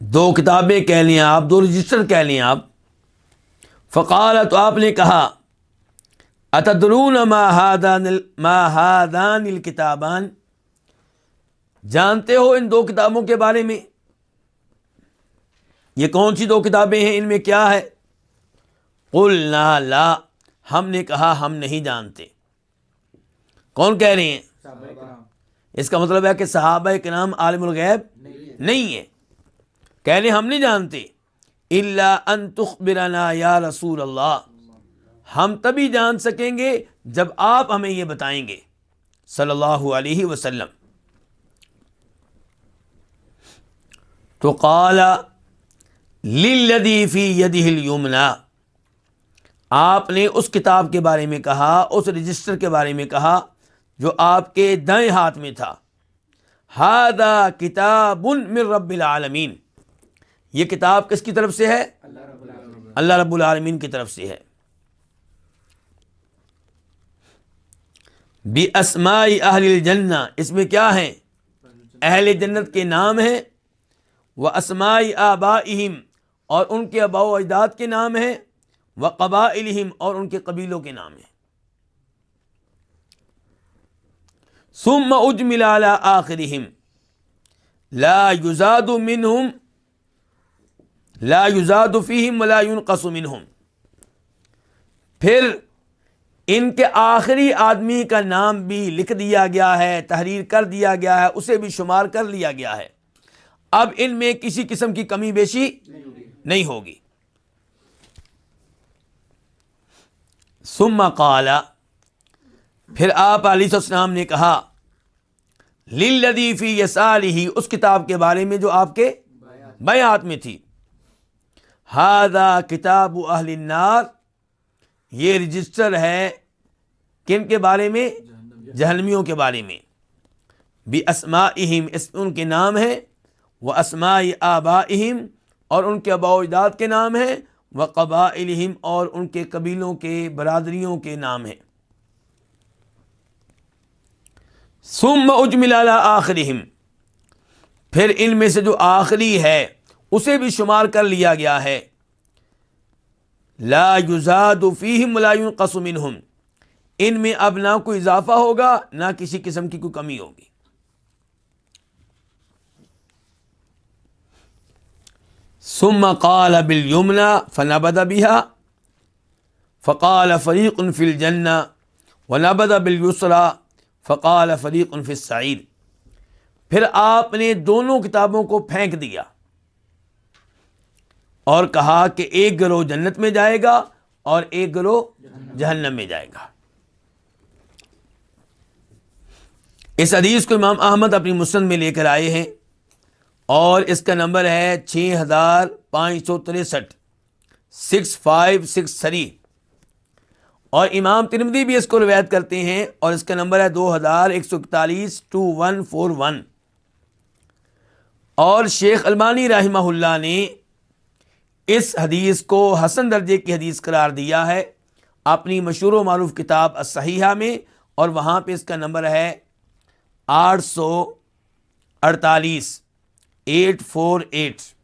دو کتابیں کہہ لیں آپ، دو رجسٹر کہہ لیں آپ۔ فقال، تو آپ نے کہا، اتدرون ما ہادان الکتابان، جانتے ہو ان دو کتابوں کے بارے میں؟ یہ کون سی دو کتابیں ہیں، ان میں کیا ہے؟ قلنا لا، ہم نے کہا ہم نہیں جانتے۔ کون کہہ رہے ہیں؟ اس کا مطلب ہے کہ صحابہ کرام عالم الغیب نہیں ہے، کہہ رہے ہم نہیں جانتے۔ الا ان تخبرنا یا رسول اللہ، ہم تبھی جان سکیں گے جب آپ ہمیں یہ بتائیں گے صلی اللہ علیہ وسلم۔ تو قال للذی فی یدہ الیمنی، آپ نے اس کتاب کے بارے میں کہا، اس رجسٹر کے بارے میں کہا جو آپ کے دائیں ہاتھ میں تھا، ھذا کتاب من رب العالمین، یہ کتاب کس کی طرف سے ہے؟ اللہ رب العالمین کی طرف سے ہے۔ بِأَسْمَاءِ اہل الجنہ، اس میں کیا ہیں؟ اہل جنت کے نام ہیں۔ وَأَسْمَاءِ آبائِهِمْ، اور ان کے آباء و اجداد کے نام ہیں۔ وَقَبَائِلِهِمْ، اور ان کے قبیلوں کے نام ہیں۔ ثُمَّ أُجْمِلَ عَلَىٰ آخِرِهِمْ لَا يُزَادُ مِنْهُمْ لا یزاد فیہم ولا ینقص منہم، پھر ان کے آخری آدمی کا نام بھی لکھ دیا گیا ہے، تحریر کر دیا گیا ہے، اسے بھی شمار کر لیا گیا ہے۔ اب ان میں کسی قسم کی کمی بیشی نہیں ہوگی۔ ثم قال، پھر آپ علیہ السلام نے کہا، للذی فی یسارہ، اس کتاب کے بارے میں جو آپ کے بائیں ہاتھ میں تھی، ھذا کتاب اہل النار، یہ رجسٹر ہے کن کے بارے میں؟ جہنمیوں کے بارے میں۔ بِاسْمَائِهِمْ، اس ان کے نام ہیں، وَاسْمَاءِ آبائِهِمْ، اور ان کے آباء و اجداد کے نام ہیں، وَقَبَائِلِهِمْ، اور ان کے قبیلوں کے برادریوں کے نام ہیں۔ ثُمَّ أُجْمِلَ عَلَىٰ آخِرِهِمْ، پھر ان میں سے جو آخری ہے اسے بھی شمار کر لیا گیا ہے۔ لا یزاد فیہم ولا ینقص منہم، ان میں اب نہ کوئی اضافہ ہوگا نہ کسی قسم کی کوئی کمی ہوگی۔ ثم قال بالیمنی فنبذ بها فقال فریق فی الجنہ ونبذ بالیسری فقال فریق فی السعیر، پھر آپ نے دونوں کتابوں کو پھینک دیا اور کہا کہ ایک گروہ جنت میں جائے گا اور ایک گروہ جہنم میں جائے گا۔ اس حدیث کو امام احمد اپنی مسند میں لے کر آئے ہیں اور اس کا نمبر ہے 6563، 6563، اور امام ترمذی بھی اس کو روایت کرتے ہیں اور اس کا نمبر ہے 2141، 2141، اور شیخ البانی رحمہ اللہ نے اس حدیث کو حسن درجے کی حدیث قرار دیا ہے اپنی مشہور و معروف کتاب الصحیحہ میں، اور وہاں پہ اس کا نمبر ہے 848، 848۔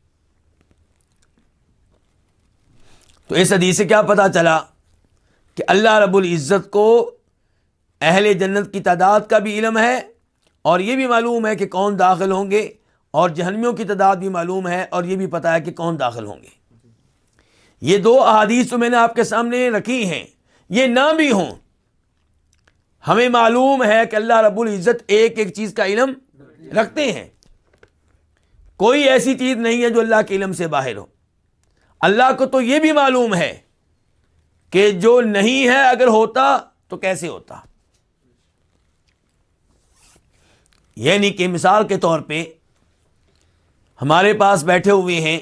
تو اس حدیث سے کیا پتہ چلا کہ اللہ رب العزت کو اہل جنت کی تعداد کا بھی علم ہے، اور یہ بھی معلوم ہے کہ کون داخل ہوں گے، اور جہنمیوں کی تعداد بھی معلوم ہے، اور یہ بھی پتہ ہے کہ کون داخل ہوں گے۔ یہ دو احادیث تو میں نے آپ کے سامنے رکھی ہیں، یہ نہ بھی ہوں، ہمیں معلوم ہے کہ اللہ رب العزت ایک ایک چیز کا علم رکھتے ہیں، کوئی ایسی چیز نہیں ہے جو اللہ کے علم سے باہر ہو۔ اللہ کو تو یہ بھی معلوم ہے کہ جو نہیں ہے اگر ہوتا تو کیسے ہوتا۔ یعنی کہ مثال کے طور پہ ہمارے پاس بیٹھے ہوئے ہیں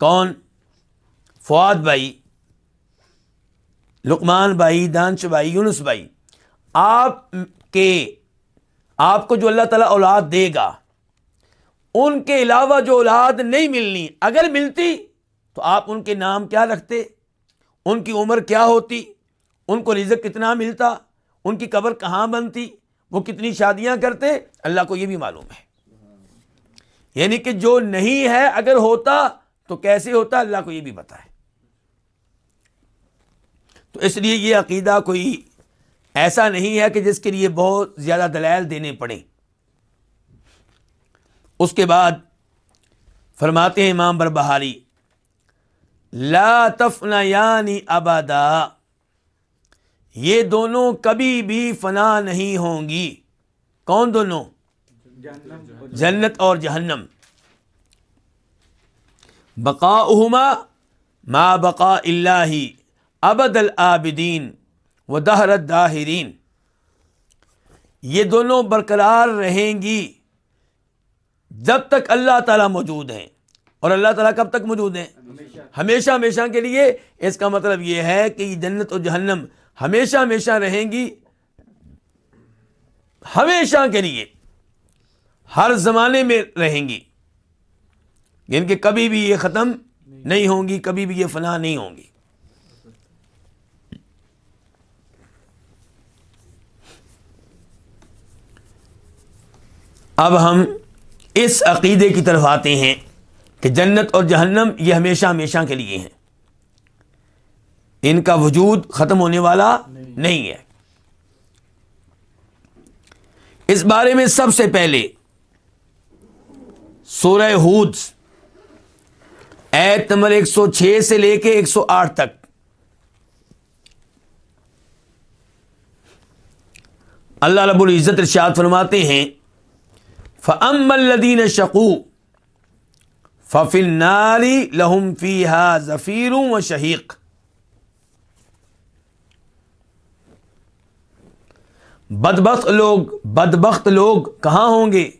کون؟ فؤاد بھائی، لقمان بھائی، دانش بھائی، یونس بھائی۔ آپ کو جو اللہ تعالیٰ اولاد دے گا، ان کے علاوہ جو اولاد نہیں ملنی، اگر ملتی تو آپ ان کے نام کیا رکھتے، ان کی عمر کیا ہوتی، ان کو رزق کتنا ملتا، ان کی قبر کہاں بنتی، وہ کتنی شادیاں کرتے، اللہ کو یہ بھی معلوم ہے۔ یعنی کہ جو نہیں ہے اگر ہوتا تو کیسے ہوتا، اللہ کو یہ بھی پتہ ہے۔ تو اس لیے یہ عقیدہ کوئی ایسا نہیں ہے کہ جس کے لیے بہت زیادہ دلائل دینے پڑیں۔ اس کے بعد فرماتے ہیں امام بربہاری، لا تفنیان ابدا، یہ دونوں کبھی بھی فنا نہیں ہوں گی۔ کون دونوں؟ جنت اور جہنم۔ بقاؤہما ما بقاء اللہ ابد العابدین و دہر الداہرین، یہ دونوں برقرار رہیں گی جب تک اللہ تعالیٰ موجود ہیں۔ اور اللہ تعالیٰ کب تک موجود ہیں؟ ہمیشہ ہمیشہ کے لیے۔ اس کا مطلب یہ ہے کہ یہ جنت اور جہنم ہمیشہ ہمیشہ رہیں گی، ہمیشہ کے لیے، ہر زمانے میں رہیں گی، یعنی کہ کبھی بھی یہ ختم نہیں ہوں گی، کبھی بھی یہ فنا نہیں ہوں گی۔ اب ہم اس عقیدے کی طرف آتے ہیں کہ جنت اور جہنم یہ ہمیشہ ہمیشہ کے لیے ہیں، ان کا وجود ختم ہونے والا نہیں ہے۔ اس بارے میں سب سے پہلے سورہ ہود آیت نمبر 106 سے لے کے 108 تک اللہ رب العزت ارشاد فرماتے ہیں، فَأَمَّا الَّذِينَ شَقُوا فَفِي النَّارِ لَهُمْ فِيهَا زَفِيرٌ وَشَهِيقٌ، بدبخت لوگ کہاں ہوں گے؟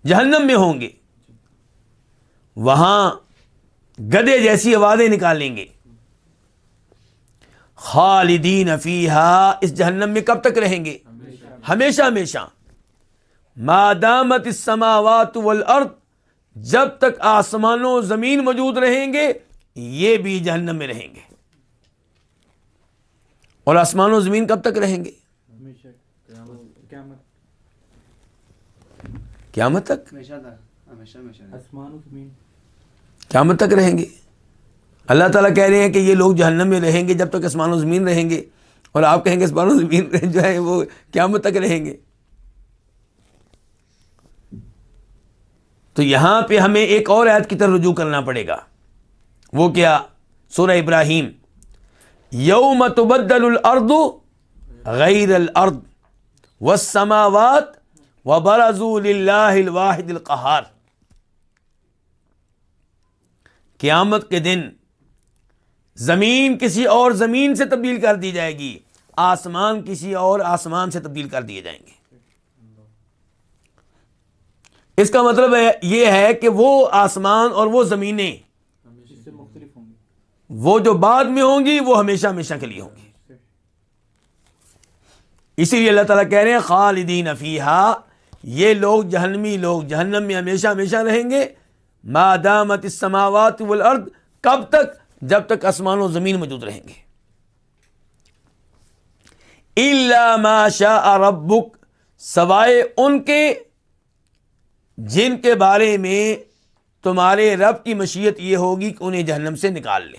جہنم میں ہوں گے، وہاں گدے جیسی آوازیں نکالیں گے۔ خالدین فیہا، اس جہنم میں کب تک رہیں گے؟ ہمیشہ ہمیشہ۔ ما دامت السماوات والارض، جب تک آسمان و زمین موجود رہیں گے یہ بھی جہنم میں رہیں گے۔ اور آسمان و زمین کب تک رہیں گے؟ قیامت تک، قیامت تک رہیں گے۔ اللہ تعالیٰ کہہ رہے ہیں کہ یہ لوگ جہنم میں رہیں گے جب تک آسمان و زمین رہیں گے، اور آپ کہیں گے آسمان و زمین جو ہے وہ قیامت تک رہیں گے۔ تو یہاں پہ ہمیں ایک اور آیت کی طرف رجوع کرنا پڑے گا، وہ کیا؟ سورہ ابراہیم، یوم تبدل الارض غیر الارض والسماوات وبرزوا للہ الواحد القہار، قیامت کے دن زمین کسی اور زمین سے تبدیل کر دی جائے گی، آسمان کسی اور آسمان سے تبدیل کر دیے جائیں گے۔ اس کا مطلب یہ ہے کہ وہ آسمان اور وہ زمینیں وہ جو بعد میں ہوں گی وہ ہمیشہ ہمیشہ کے لیے ہوں گی۔ اسی لیے اللہ تعالیٰ کہہ رہے ہیں خالدین فیہا، یہ لوگ جہنمی لوگ جہنم میں ہمیشہ ہمیشہ رہیں گے۔ ما دامت السماوات والارض، کب تک؟ جب تک آسمان و زمین موجود رہیں گے۔ الا ما شاء ربک، سوائے ان کے جن کے بارے میں تمہارے رب کی مشیت یہ ہوگی کہ انہیں جہنم سے نکال لے۔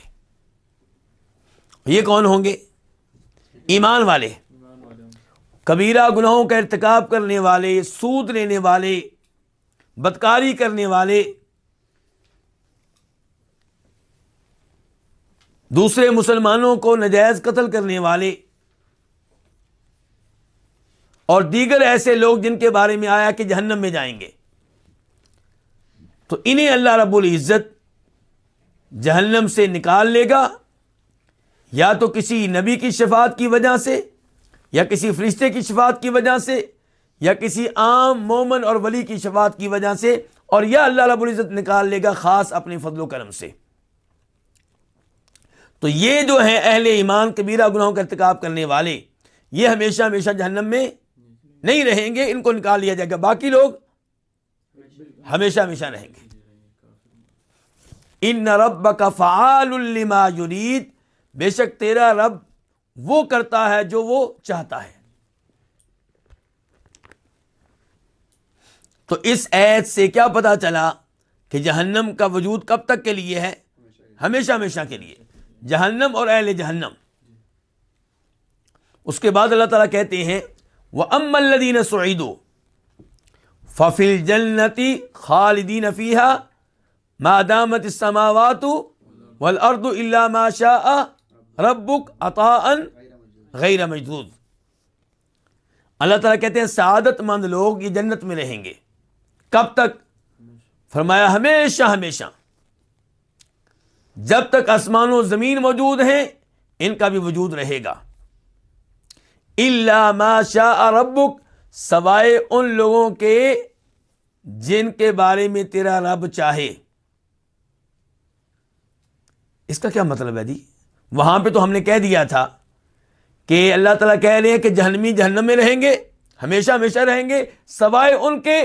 یہ کون ہوں گے؟ ایمان والے، کبیرہ گناہوں کا ارتکاب کرنے والے، سود لینے والے، بدکاری کرنے والے، دوسرے مسلمانوں کو ناجائز قتل کرنے والے اور دیگر ایسے لوگ جن کے بارے میں آیا کہ جہنم میں جائیں گے، تو انہیں اللہ رب العزت جہنم سے نکال لے گا، یا تو کسی نبی کی شفاعت کی وجہ سے، یا کسی فرشتے کی شفاعت کی وجہ سے، یا کسی عام مومن اور ولی کی شفاعت کی وجہ سے، اور یا اللہ رب العزت نکال لے گا خاص اپنے فضل و کرم سے۔ تو یہ جو ہیں اہل ایمان کبیرہ گناہوں کا ارتکاب کرنے والے، یہ ہمیشہ ہمیشہ جہنم میں نہیں رہیں گے، ان کو نکال لیا جائے گا، باقی لوگ ہمیشہ ہمیشہ رہیں گے۔ ان ربک فعال لما یرید، بے شک تیرا رب وہ کرتا ہے جو وہ چاہتا ہے۔ تو اس آیت سے کیا پتا چلا کہ جہنم کا وجود کب تک کے لیے ہے؟ ہمیشہ ہمیشہ کے لیے، جہنم اور اہل جہنم۔ اس کے بعد اللہ تعالیٰ کہتے ہیں وَأَمَّا الَّذِينَ سُعِدُوا فَفِي الْجَنَّةِ خَالِدِينَ فِيهَا مَا دَامَتِ السَّمَاوَاتُ وَالْأَرْضُ إِلَّا مَا شَاءَ رَبُّكَ عَطَاءً غَيْرَ مَجْدُودٍ۔ اللہ تعالیٰ کہتے ہیں سعادت مند لوگ یہ جنت میں رہیں گے، کب تک؟ فرمایا ہمیشہ ہمیشہ، جب تک آسمان و زمین موجود ہیں ان کا بھی وجود رہے گا۔ الا ما شاء ربک، سوائے ان لوگوں کے جن کے بارے میں تیرا رب چاہے۔ اس کا کیا مطلب ہے جی؟ وہاں پہ تو ہم نے کہہ دیا تھا کہ اللہ تعالیٰ کہہ رہے ہیں کہ جہنمی جہنم میں رہیں گے، ہمیشہ ہمیشہ رہیں گے، سوائے ان کے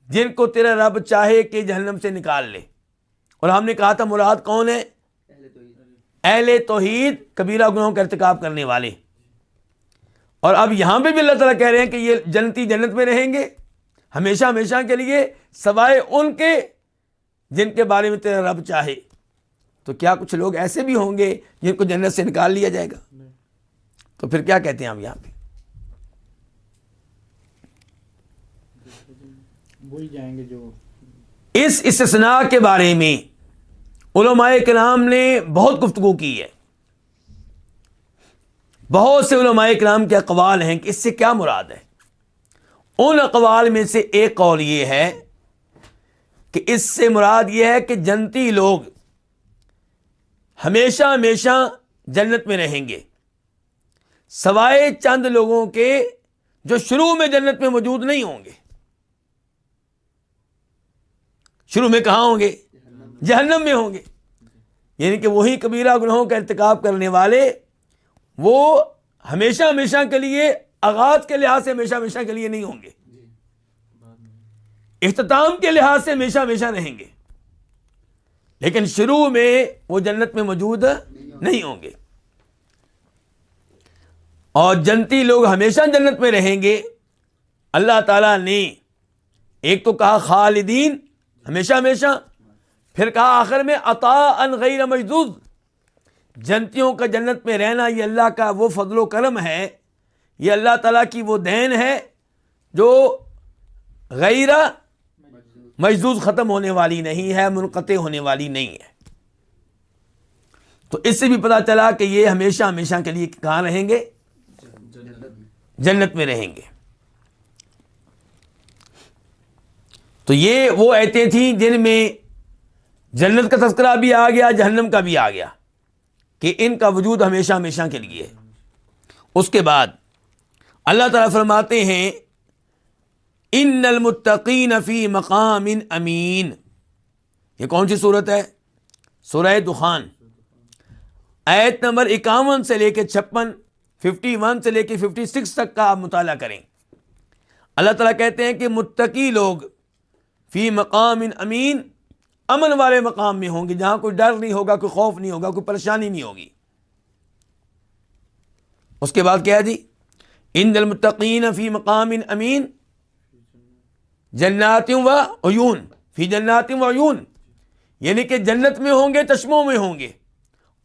جن کو تیرا رب چاہے کہ جہنم سے نکال لے۔ اور ہم نے کہا تھا مراد کون ہے؟ اہل توحید کبیرہ گناہوں کا ارتکاب کرنے والے۔ اور اب یہاں پہ بھی اللہ تعالیٰ کہہ رہے ہیں کہ یہ جنتی جنت میں رہیں گے ہمیشہ ہمیشہ کے لیے، سوائے ان کے جن کے بارے میں تیرا رب چاہے۔ تو کیا کچھ لوگ ایسے بھی ہوں گے جن کو جنت سے نکال لیا جائے گا؟ تو پھر کیا کہتے ہیں ہم یہاں پہ؟ وہی جائیں گے جو اس استثناء کے بارے میں علماء کرام نے بہت گفتگو کی ہے۔ بہت سے علماء کرام کے اقوال ہیں کہ اس سے کیا مراد ہے۔ ان اقوال میں سے ایک قول یہ ہے کہ اس سے مراد یہ ہے کہ جنتی لوگ ہمیشہ ہمیشہ جنت میں رہیں گے، سوائے چند لوگوں کے جو شروع میں جنت میں موجود نہیں ہوں گے۔ شروع میں کہاں ہوں گے؟ جہنم میں ہوں گے۔ یعنی کہ وہی کبیرہ گناہوں کا ارتکاب کرنے والے، وہ ہمیشہ ہمیشہ کے لیے، آغاز کے لحاظ سے ہمیشہ ہمیشہ کے لیے نہیں ہوں گے، اختتام کے لحاظ سے ہمیشہ ہمیشہ رہیں گے، لیکن شروع میں وہ جنت میں موجود نہیں ہوں گے۔ اور جنتی لوگ ہمیشہ جنت میں رہیں گے، اللہ تعالیٰ نے ایک تو کہا خالدین، ہمیشہ ہمیشہ، پھر کہا آخر میں عطاء غیر مجدود، جنتیوں کا جنت میں رہنا یہ اللہ کا وہ فضل و کرم ہے، یہ اللہ تعالیٰ کی وہ دین ہے جو غیر مجدود، ختم ہونے والی نہیں ہے، منقطع ہونے والی نہیں ہے۔ تو اس سے بھی پتہ چلا کہ یہ ہمیشہ ہمیشہ کے لیے کہاں رہیں گے؟ جنت میں رہیں گے۔ تو یہ وہ آیتیں تھیں جن میں جنت کا تذکرہ بھی آ گیا، جہنم کا بھی آ گیا کہ ان کا وجود ہمیشہ ہمیشہ کے لیے۔ اس کے بعد اللہ تعالیٰ فرماتے ہیں ان المتقین فی مقام امین۔ یہ کون سی صورت ہے؟ سورہ دخان، آیت نمبر 51 سے لے کے 56، 51 سے لے کے 56 تک کا آپ مطالعہ کریں۔ اللہ تعالیٰ کہتے ہیں کہ متقی لوگ فی مقام امین، امن والے مقام میں ہوں گے، جہاں کوئی ڈر نہیں ہوگا، کوئی خوف نہیں ہوگا، کوئی پریشانی نہیں ہوگی۔ اس کے بعد کیا ہے جی؟ ان المتقین فی مقام امین جنات و عیون، فی جنات و عیون، یعنی کہ جنت میں ہوں گے، چشموں میں ہوں گے۔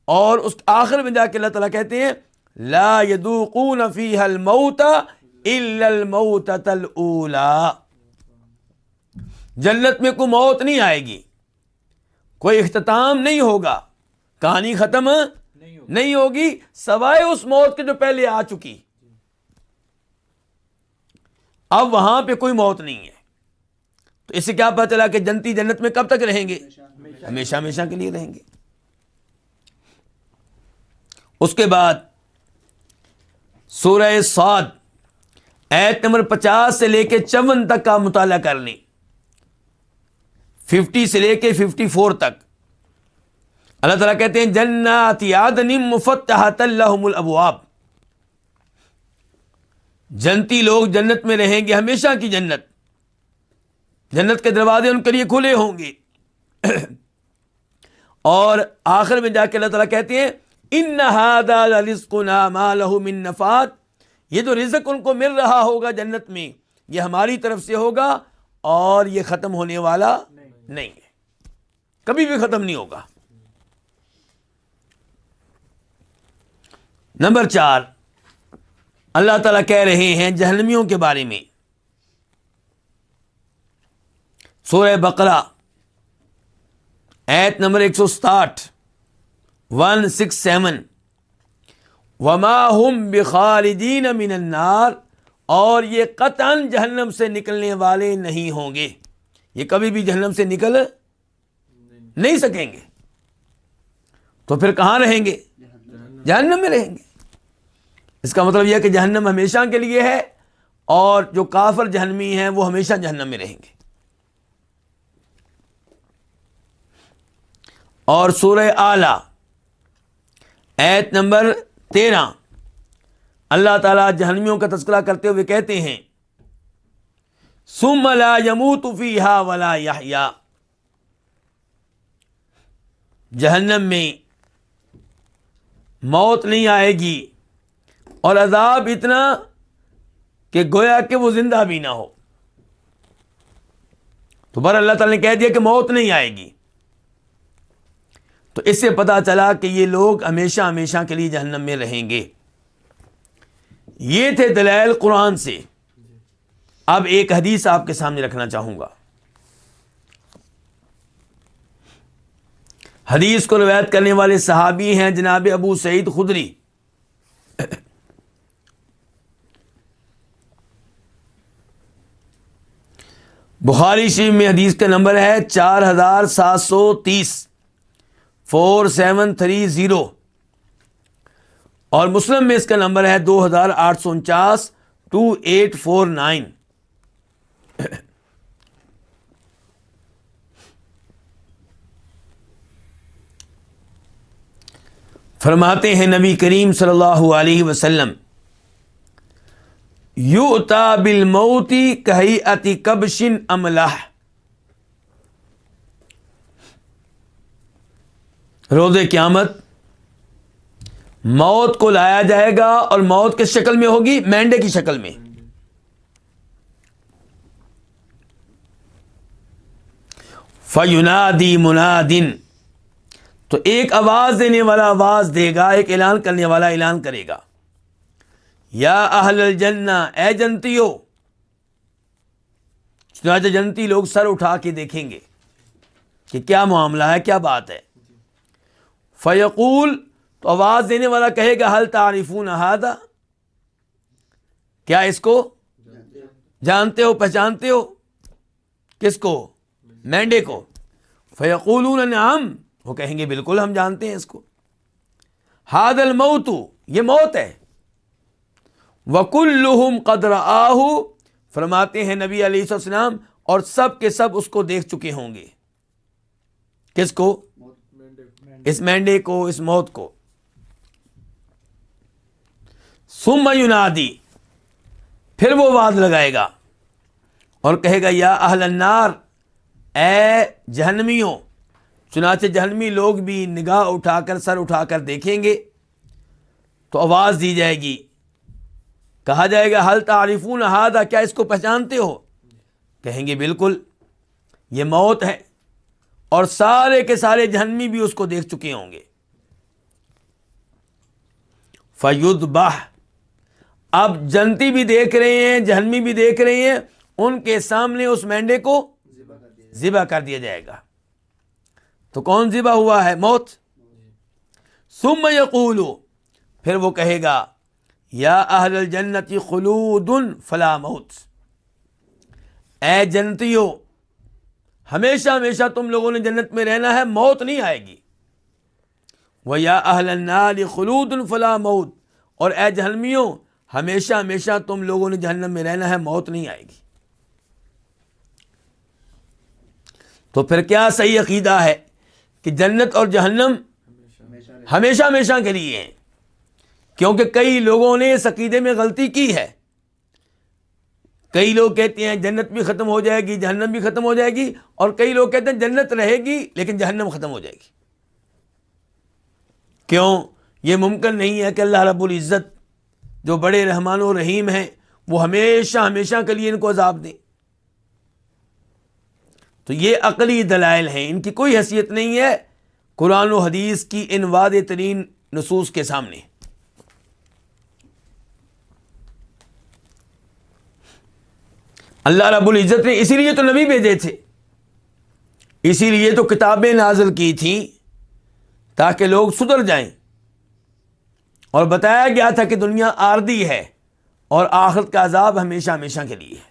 اور اس آخر میں جا کے اللہ تعالیٰ کہتے ہیں لا یذوقون فیہا الموت الا الموتۃ الاولی، جنت میں کوئی موت نہیں آئے گی، کوئی اختتام نہیں ہوگا، کہانی ختم نہیں ہوگی سوائے اس موت کے جو پہلے آ چکی. اب وہاں پہ کوئی موت نہیں ہے. تو اس سے کیا پتہ چلا کہ جنتی جنت میں کب تک رہیں گے؟ ہمیشہ ہمیشہ کے لیے رہیں گے. اس کے بعد سورہ صاد آیت نمبر 50 سے لے کے 54 تک کا مطالعہ کر لیں. 50 سے لے کے 54 تک اللہ تعالیٰ کہتے ہیں جنات عدن مفتحۃ لہم الابواب. جنتی لوگ جنت میں رہیں گے، ہمیشہ کی جنت. جنت کے دروازے ان کے لیے کھلے ہوں گے. اور آخر میں جا کے اللہ تعالیٰ کہتے ہیں ان ھذا لرزقنا ما لہ من نفاد. یہ جو رزق ان کو مل رہا ہوگا جنت میں یہ ہماری طرف سے ہوگا اور یہ ختم ہونے والا نہیں ہے، کبھی بھی ختم نہیں ہوگا. نمبر 4 اللہ تعالیٰ کہہ رہے ہیں جہنمیوں کے بارے میں. سورہ بقرہ آیت نمبر 167 167 وما ہم بخارجین من النار. اور یہ قطعاً جہنم سے نکلنے والے نہیں ہوں گے. یہ کبھی بھی جہنم سے نکل نہیں سکیں گے. تو پھر کہاں رہیں گے؟ جہنم میں رہیں گے. اس کا مطلب یہ ہے کہ جہنم ہمیشہ کے لیے ہے اور جو کافر جہنمی ہیں وہ ہمیشہ جہنم میں رہیں گے. اور سورہ اعلیٰ آیت نمبر 13 اللہ تعالیٰ جہنمیوں کا تذکرہ کرتے ہوئے کہتے ہیں ثم لا يموت فيها ولا يحيا. جہنم میں موت نہیں آئے گی اور عذاب اتنا کہ گویا کہ وہ زندہ بھی نہ ہو. تو پر اللہ تعالیٰ نے کہہ دیا کہ موت نہیں آئے گی. تو اس سے پتہ چلا کہ یہ لوگ ہمیشہ ہمیشہ کے لیے جہنم میں رہیں گے. یہ تھے دلائل قرآن سے. اب ایک حدیث آپ کے سامنے رکھنا چاہوں گا. حدیث کو روایت کرنے والے صحابی ہیں جناب ابو سعید خدری. بخاری شریف میں حدیث کا نمبر ہے 4730 4730 اور مسلم میں اس کا نمبر ہے 2849 2849. فرماتے ہیں نبی کریم صلی اللہ علیہ وسلم یؤتی بالموت کہیئت کبش املح. روز قیامت موت کو لایا جائے گا اور موت کس شکل میں ہوگی؟ مینڈے کی شکل میں. فَيُنَادِي مُنَادٍ. تو ایک آواز دینے والا آواز دے گا، ایک اعلان کرنے والا اعلان کرے گا یا اہل الجنہ، اے جنتیو. چنانچہ جنتی لوگ سر اٹھا کے دیکھیں گے کہ کیا معاملہ ہے، کیا بات ہے. فیقول، تو آواز دینے والا کہے گا حل تعرفون ھذا، کیا اس کو جانتے ہو، پہچانتے ہو؟ کس کو؟ مینڈے کو. فیقولون نعم، وہ کہیں گے بالکل ہم جانتے ہیں اس کو. ھذا الموت، یہ موت ہے. وَكُلُّهُمْ قَدْ رَآهُ، فرماتے ہیں نبی علیہ السلام اور سب کے سب اس کو دیکھ چکے ہوں گے. کس کو؟ اس مینڈے کو، اس موت کو. ثُمَّ يُنَادِي، پھر وہ آواز لگائے گا اور کہے گا یا اہل النار، اے جہنمیوں. چنانچہ جہنمی لوگ بھی نگاہ اٹھا کر، سر اٹھا کر دیکھیں گے تو آواز دی جائے گی، کہا جائے گا حل تعرفون ھذا، کیا اس کو پہچانتے ہو؟ کہیں گے بالکل یہ موت ہے. اور سارے کے سارے جہنمی بھی اس کو دیکھ چکے ہوں گے. فَيُذْبَحْ، اب جنتی بھی دیکھ رہے ہیں، جہنمی بھی دیکھ رہے ہیں، ان کے سامنے اس مینڈے کو ذبح کر دیا جائے گا. تو کون ذبح ہوا ہے؟ موت. ثم یقول، پھر وہ کہے گا یا اہل الجنت خلود فلا موت، اے جنتیو ہمیشہ ہمیشہ تم لوگوں نے جنت میں رہنا ہے، موت نہیں آئے گی۔ وَيَا أَهْلَ النَّارِ خُلُودٌ فَلَا مَوْتٌ، اور اے جہنمیوں ہمیشہ ہمیشہ تم لوگوں نے جہنم میں رہنا ہے، موت نہیں آئے گی۔ تو پھر کیا صحیح عقیدہ ہے کہ جنت اور جہنم ہمیشہ ہمیشہ کے لیے ہیں؟ کیونکہ کئی لوگوں نے اس عقیدے میں غلطی کی ہے۔ کئی لوگ کہتے ہیں جنت بھی ختم ہو جائے گی، جہنم بھی ختم ہو جائے گی، اور کئی لوگ کہتے ہیں جنت رہے گی لیکن جہنم ختم ہو جائے گی۔ کیوں؟ یہ ممکن نہیں ہے کہ اللہ رب العزت جو بڑے رحمان و رحیم ہیں وہ ہمیشہ ہمیشہ کے لیے ان کو عذاب دیں۔ تو یہ عقلی دلائل ہیں، ان کی کوئی حیثیت نہیں ہے قرآن و حدیث کی ان واضح ترین نصوص کے سامنے۔ اللہ رب العزت نے اسی لیے تو نبی بھیجے تھے، اسی لیے تو کتابیں نازل کی تھیں تاکہ لوگ سدھر جائیں، اور بتایا گیا تھا کہ دنیا عارضی ہے اور آخرت کا عذاب ہمیشہ ہمیشہ کے لیے ہے۔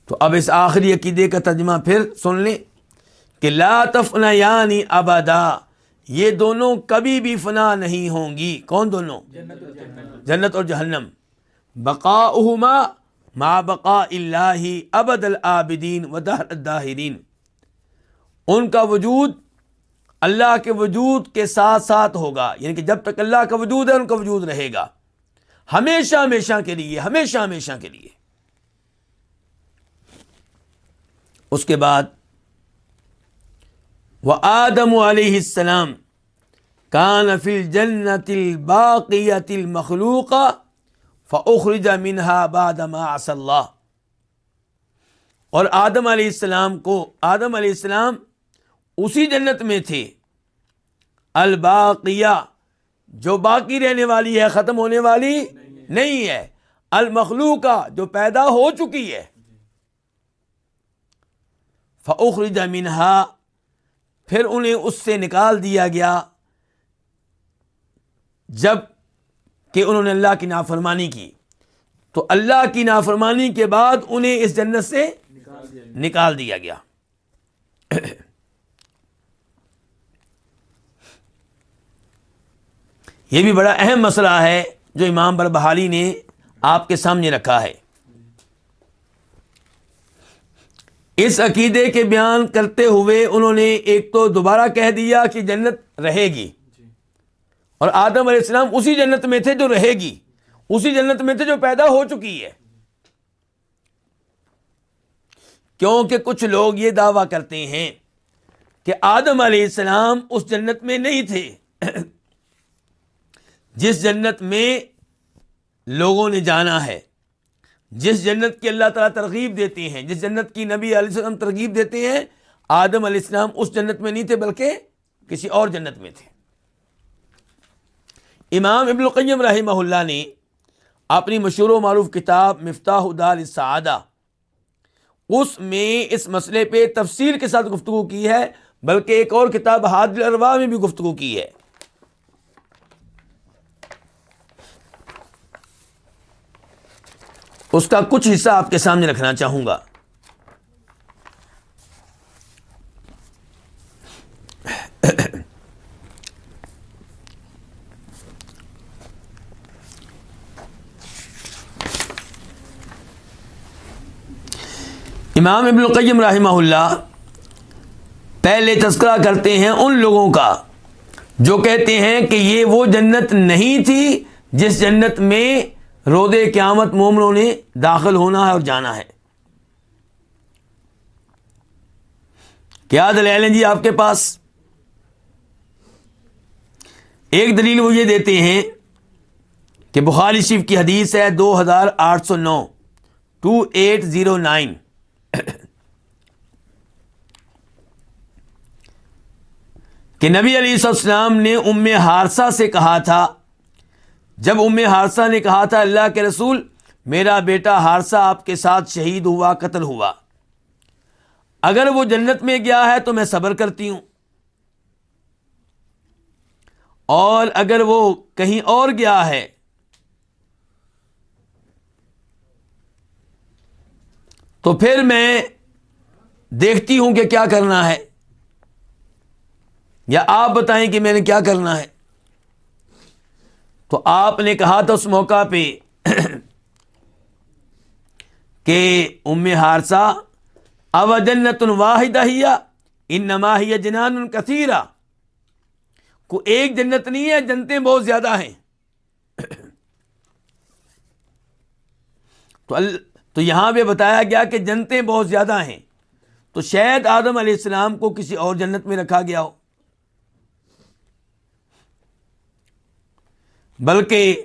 تو اب اس آخری عقیدے کا ترجمہ پھر سن لیں کہ لا تفنیان ابدا، یہ دونوں کبھی بھی فنا نہیں ہوں گی۔ کون دونوں؟ جنت اور جہنم۔ بقاؤہما مع بقاء اللہ ابد العابدین و دہر الداہرین، ان کا وجود اللہ کے وجود کے ساتھ ساتھ ہوگا، یعنی کہ جب تک اللہ کا وجود ہے ان کا وجود رہے گا، ہمیشہ ہمیشہ کے لیے، ہمیشہ ہمیشہ کے لیے۔ اس کے بعد وآدم علیہ السلام کان فی الجنۃ الباقیۃ المخلوقہ فاخرج منہا بعد ما عصی اللہ، اور آدم علیہ السلام اسی جنت میں تھے، الباقیہ جو باقی رہنے والی ہے، ختم ہونے والی نہیں ہے، المخلوقہ جو پیدا ہو چکی ہے، فاخرج منہا پھر انہیں اس سے نکال دیا گیا جب کہ انہوں نے اللہ کی نافرمانی کی، تو اللہ کی نافرمانی کے بعد انہیں اس جنت سے نکال دیا گیا۔ یہ بھی بڑا اہم مسئلہ ہے جو امام بربہاری نے آپ کے سامنے رکھا ہے۔ اس عقیدے کے بیان کرتے ہوئے انہوں نے ایک تو دوبارہ کہہ دیا کہ جنت رہے گی، اور آدم علیہ السلام اسی جنت میں تھے جو رہے گی، اسی جنت میں تھے جو پیدا ہو چکی ہے۔ کیونکہ کچھ لوگ یہ دعویٰ کرتے ہیں کہ آدم علیہ السلام اس جنت میں نہیں تھے جس جنت میں لوگوں نے جانا ہے، جس جنت کی اللہ تعالیٰ ترغیب دیتے ہیں، جس جنت کی نبی علیہ السلام ترغیب دیتے ہیں، آدم علیہ السلام اس جنت میں نہیں تھے بلکہ کسی اور جنت میں تھے۔ امام ابن القیم رحمہ اللہ نے اپنی مشہور و معروف کتاب مفتاح دار السعادہ، اس میں اس مسئلے پہ تفصیل کے ساتھ گفتگو کی ہے، بلکہ ایک اور کتاب حادی الارواح میں بھی گفتگو کی ہے۔ اس کا کچھ حصہ آپ کے سامنے رکھنا چاہوں گا۔ امام ابن القیم رحمہ اللہ پہلے تذکرہ کرتے ہیں ان لوگوں کا جو کہتے ہیں کہ یہ وہ جنت نہیں تھی جس جنت میں روز قیامت مومنوں نے داخل ہونا ہے اور جانا ہے۔ کیا دلیل ہیں جی آپ کے پاس؟ ایک دلیل وہ یہ دیتے ہیں کہ بخاری شریف کی حدیث ہے 2809 2809 کہ نبی علیہ السلام نے ام حارثہ سے کہا تھا، جب ام حارثہ نے کہا تھا اللہ کے رسول میرا بیٹا حارثہ آپ کے ساتھ شہید ہوا، قتل ہوا، اگر وہ جنت میں گیا ہے تو میں صبر کرتی ہوں، اور اگر وہ کہیں اور گیا ہے تو پھر میں دیکھتی ہوں کہ کیا کرنا ہے، یا آپ بتائیں کہ میں نے کیا کرنا ہے۔ تو آپ نے کہا تھا اس موقع پہ کہ ام حارثہ او جنت واحدہ ہی انما ہی جنان کثیرہ، کو ایک جنت نہیں ہے، جنتیں بہت زیادہ ہیں۔ تو یہاں پہ بتایا گیا کہ جنتیں بہت زیادہ ہیں، تو شاید آدم علیہ السلام کو کسی اور جنت میں رکھا گیا ہو، بلکہ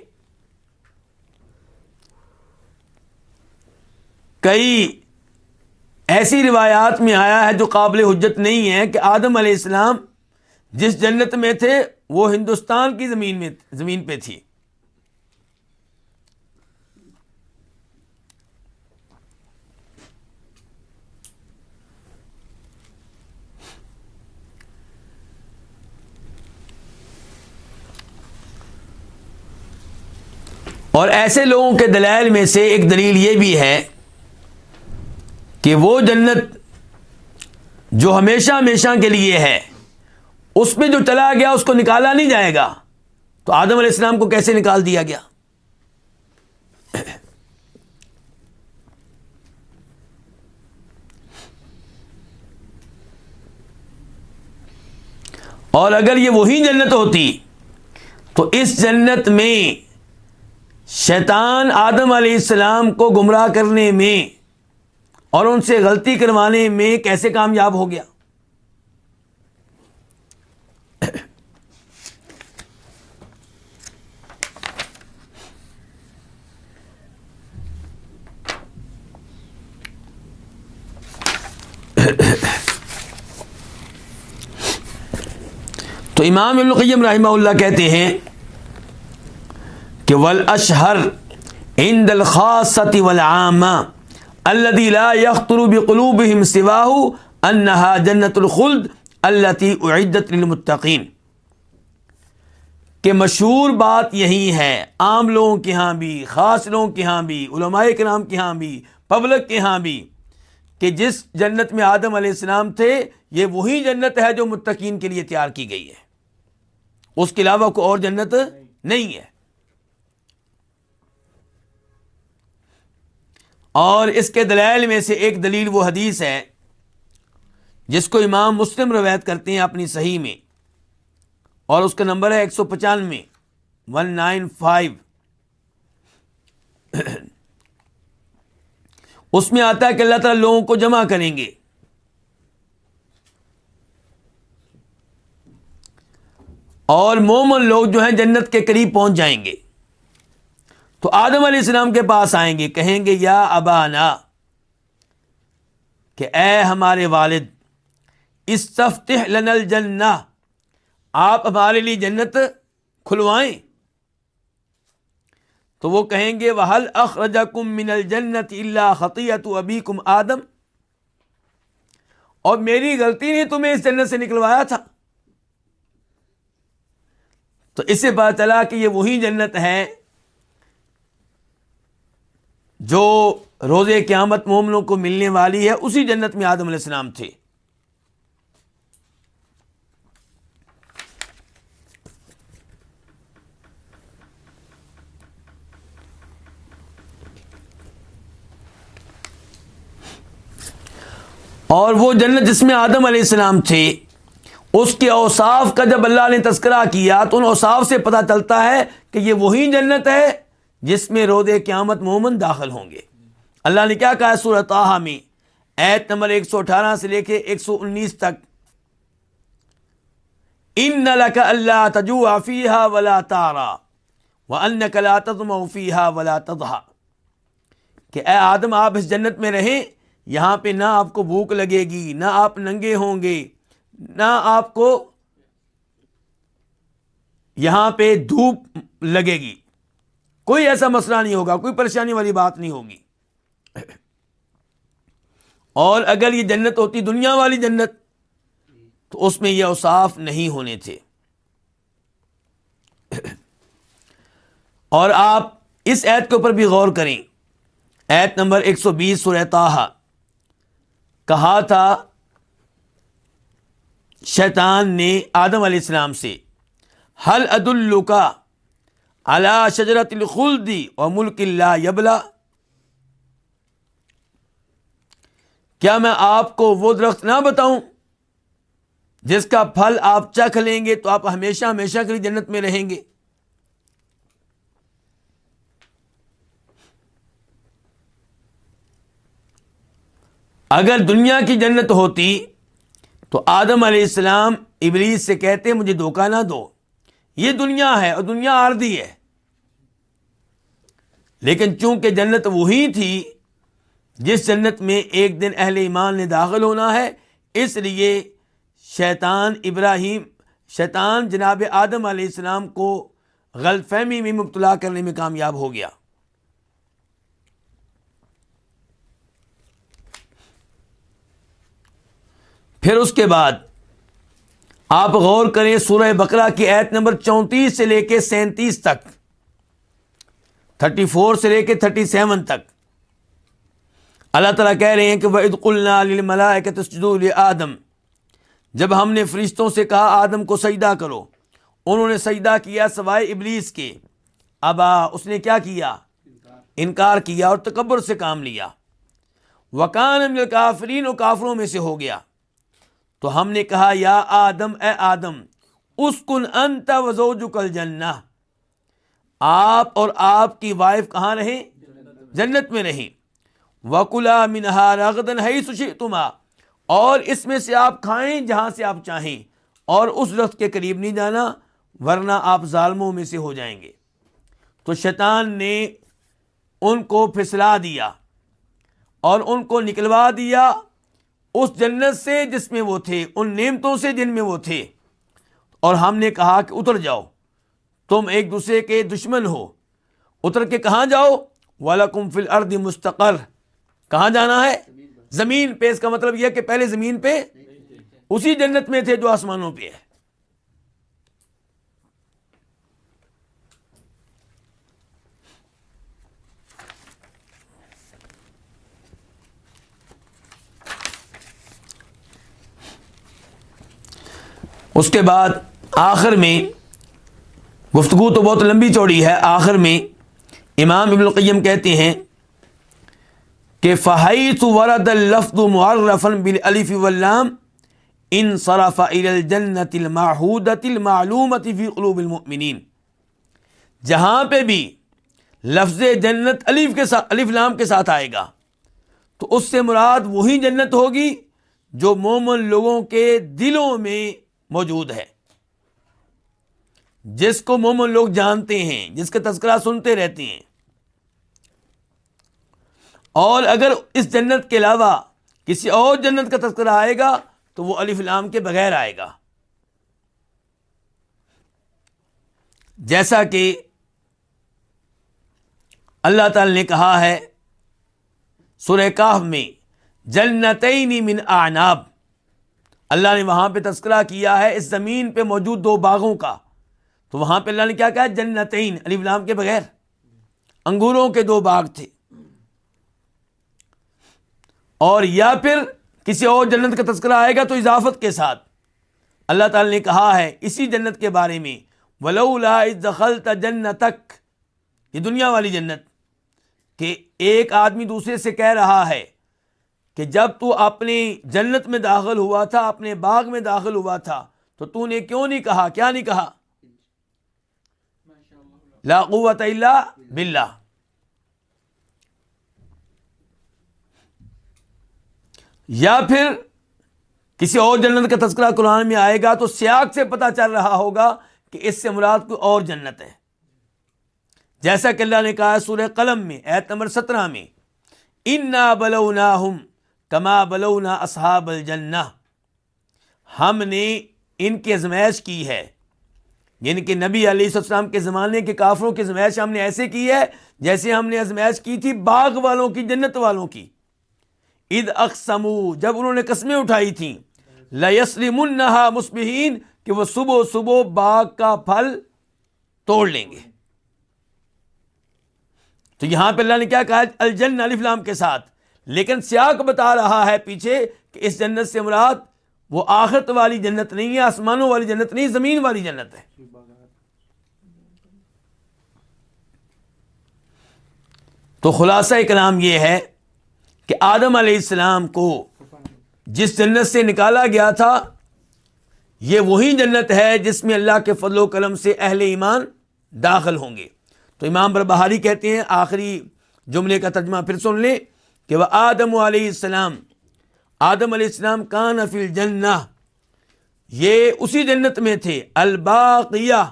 کئی ایسی روایات میں آیا ہے جو قابل حجت نہیں ہے کہ آدم علیہ السلام جس جنت میں تھے وہ ہندوستان کی زمین پہ تھی۔ اور ایسے لوگوں کے دلائل میں سے ایک دلیل یہ بھی ہے کہ وہ جنت جو ہمیشہ ہمیشہ کے لیے ہے، اس میں جو چلا گیا اس کو نکالا نہیں جائے گا، تو آدم علیہ السلام کو کیسے نکال دیا گیا؟ اور اگر یہ وہی جنت ہوتی تو اس جنت میں شیطان آدم علیہ السلام کو گمراہ کرنے میں اور ان سے غلطی کروانے میں کیسے کامیاب ہو گیا؟ تو امام ابن القیم رحمہ اللہ کہتے ہیں کہ والاشہر عند الخاصۃ والعامہ الذی لا یخطر بقلوبہم سواہ انہا جنت الخلد التي اعدت للمتقین، کہ مشہور بات یہی ہے عام لوگوں کے ہاں بھی، خاص لوگوں کے ہاں بھی، علماء کرام کے ہاں بھی، پبلک کے ہاں بھی، کہ جس جنت میں آدم علیہ السلام تھے یہ وہی جنت ہے جو متقین کے لیے تیار کی گئی ہے، اس کے علاوہ کوئی اور جنت نہیں ہے۔ اور اس کے دلائل میں سے ایک دلیل وہ حدیث ہے جس کو امام مسلم روایت کرتے ہیں اپنی صحیح میں، اور اس کا نمبر ہے 195 195۔ اس میں آتا ہے کہ اللہ تعالیٰ لوگوں کو جمع کریں گے اور مومن لوگ جو ہیں جنت کے قریب پہنچ جائیں گے، تو آدم علیہ السلام کے پاس آئیں گے، کہیں گے یا ابانا، کہ اے ہمارے والد، استفتح لنا الجنہ، آپ ہمارے لیے جنت کھلوائیں۔ تو وہ کہیں گے وَهَلْ أَخْرَجَكُم مِّنَ الْجَنَّةِ إِلَّا خَطِيئَةُ أَبِيكُمْ آدم، اور میری غلطی نے تمہیں اس جنت سے نکلوایا تھا۔ تو اس سے پتہ چلا کہ یہ وہی جنت ہے جو روز قیامت مومنوں کو ملنے والی ہے، اسی جنت میں آدم علیہ السلام تھے۔ اور وہ جنت جس میں آدم علیہ السلام تھے، اس کے اوصاف کا جب اللہ نے تذکرہ کیا تو ان اوصاف سے پتہ چلتا ہے کہ یہ وہی جنت ہے جس میں روز قیامت مومن داخل ہوں گے۔ اللہ نے کیا کہا ہے سورہ طٰہٰ میں آیت نمبر 118 سے لے کے 119 تک، ان لک الا تجوع فیہا ولا تعریٰ وانک لا تظمأ فیہا ولا تضحیٰ، کہ اے آدم آپ اس جنت میں رہیں، یہاں پہ نہ آپ کو بھوک لگے گی، نہ آپ ننگے ہوں گے، نہ آپ کو یہاں پہ دھوپ لگے گی، کوئی ایسا مسئلہ نہیں ہوگا، کوئی پریشانی والی بات نہیں ہوگی۔ اور اگر یہ جنت ہوتی دنیا والی جنت تو اس میں یہ اوصاف نہیں ہونے تھے۔ اور آپ اس آیت کے اوپر بھی غور کریں، آیت نمبر 120 سورہ طٰہٰ، کہا تھا شیطان نے آدم علیہ السلام سے هل ادلک علی شجرۃ الخلد وملک لا یبلی، کیا میں آپ کو وہ درخت نہ بتاؤں جس کا پھل آپ چکھ لیں گے تو آپ ہمیشہ ہمیشہ کے لیے جنت میں رہیں گے؟ اگر دنیا کی جنت ہوتی تو آدم علیہ السلام ابلیس سے کہتے مجھے دھوکہ نہ دو، یہ دنیا ہے اور دنیا عارضی ہے، لیکن چونکہ جنت وہی تھی جس جنت میں ایک دن اہل ایمان نے داخل ہونا ہے، اس لیے شیطان جناب آدم علیہ السلام کو غلط فہمی میں مبتلا کرنے میں کامیاب ہو گیا۔ پھر اس کے بعد آپ غور کریں سورہ بقرہ کی آیت نمبر 34 سے لے کے 37 تک، 34 سے لے کے 37 تک اللہ تعالیٰ کہہ رہے ہیں کہ وَإِذْ قُلْنَا لِلْمَلَائِكَةِ اسْجُدُوا لِآدَمَ، جب ہم نے فرشتوں سے کہا آدم کو سجدہ کرو، انہوں نے سجدہ کیا سوائے ابلیس کے، ابا، اس نے کیا کیا؟ انکار کیا اور تکبر سے کام لیا، وَكَانَ مِنَ الْكَافِرِينَ، اور کافروں میں سے ہو گیا۔ تو ہم نے کہا یا آدم، اے آدم، اسکن انت وزوجک الجنہ، آپ اور آپ کی وائف کہاں رہیں؟ جنت میں رہیں، وَكُلَا مِنْهَا رَغَدًا حَيْثُ شِئْتُمَا، اور اس میں سے آپ کھائیں جہاں سے آپ چاہیں، اور اس درخت کے قریب نہیں جانا ورنہ آپ ظالموں میں سے ہو جائیں گے۔ تو شیطان نے ان کو پھسلا دیا اور ان کو نکلوا دیا اس جنت سے جس میں وہ تھے، ان نعمتوں سے جن میں وہ تھے، اور ہم نے کہا کہ اتر جاؤ، تم ایک دوسرے کے دشمن ہو، اتر کے کہاں جاؤ؟ وَلَكُمْ فِي الْأَرْضِ مُسْتَقَرٌّ، کہاں جانا ہے؟ زمین پہ۔ اس کا مطلب یہ کہ پہلے زمین پہ اسی جنت میں تھے جو آسمانوں پہ ہے۔ اس کے بعد آخر میں گفتگو تو بہت لمبی چوڑی ہے، آخر میں امام ابن القیم کہتے ہیں کہ فَحَيْثُ وَرَدَ اللَّفْظُ مُعَرَّفًا بِالْأَلِفِ وَاللَّامِ انصرف إِلَى الْجَنَّةِ الْمَعْهُودَةِ الْمَعْلُومَةِ فِي قُلُوبِ الْمُؤْمِنِينَ، جہاں پہ بھی لفظ جنت الف لام کے ساتھ آئے گا تو اس سے مراد وہی جنت ہوگی جو مومن لوگوں کے دلوں میں موجود ہے، جس کو مومن لوگ جانتے ہیں، جس کا تذکرہ سنتے رہتے ہیں۔ اور اگر اس جنت کے علاوہ کسی اور جنت کا تذکرہ آئے گا تو وہ الف لام کے بغیر آئے گا، جیسا کہ اللہ تعالی نے کہا ہے سورہ کہف میں جنتین من اعناب، اللہ نے وہاں پہ تذکرہ کیا ہے اس زمین پہ موجود دو باغوں کا، تو وہاں پہ اللہ نے کیا کہا؟ جنتین، الف لام کے بغیر، انگوروں کے دو باغ تھے۔ اور یا پھر کسی اور جنت کا تذکرہ آئے گا تو اضافت کے ساتھ اللہ تعالی نے کہا ہے اسی جنت کے بارے میں وَلَوْلَا إِذْ دَخَلْتَ جَنَّتَكَ، یہ دنیا والی جنت، کہ ایک آدمی دوسرے سے کہہ رہا ہے کہ جب تو اپنی جنت میں داخل ہوا تھا، اپنے باغ میں داخل ہوا تھا، تو تو نے کیوں نہیں کہا؟ کیا نہیں کہا؟ لا قوت الا باللہ۔ یا پھر کسی اور جنت کا تذکرہ قرآن میں آئے گا تو سیاق سے پتہ چل رہا ہوگا کہ اس سے مراد کوئی اور جنت ہے، جیسا کہ اللہ نے کہا ہے سورہ قلم میں آیت نمبر 17 میں اِنَّا بَلَوْنَاهُمْ كَمَا بَلَوْنَا أَصْحَابَ الْجَنَّةِ، ہم نے ان کی آزمائش کی ہے، یعنی کہ نبی علیہ السلام کے زمانے کے کافروں کی آزمائش ہم نے ایسے کی ہے جیسے ہم نے آزمائش کی تھی باغ والوں کی، جنت والوں کی۔ اِذْ أَقْسَمُوا، جب انہوں نے قسمیں اٹھائی تھیں، لَيَسْرِمُنَّهَا مُصْبِحِينَ، کہ وہ صبح صبح باغ کا پھل توڑ لیں گے۔ تو یہاں پہ اللہ نے کیا کہا؟ الجنہ الف لام کے ساتھ، لیکن سیاق بتا رہا ہے پیچھے کہ اس جنت سے مراد وہ آخرت والی جنت نہیں ہے، آسمانوں والی جنت نہیں، زمین والی جنت ہے۔ تو خلاصہ کلام یہ ہے کہ آدم علیہ السلام کو جس جنت سے نکالا گیا تھا یہ وہی جنت ہے جس میں اللہ کے فضل و کرم سے اہل ایمان داخل ہوں گے۔ تو امام بربہاری کہتے ہیں، آخری جملے کا ترجمہ پھر سن لیں کہ وہ آدم علیہ السلام، آدم علیہ السلام کان فی الجنہ، یہ اسی جنت میں تھے، الباقیہ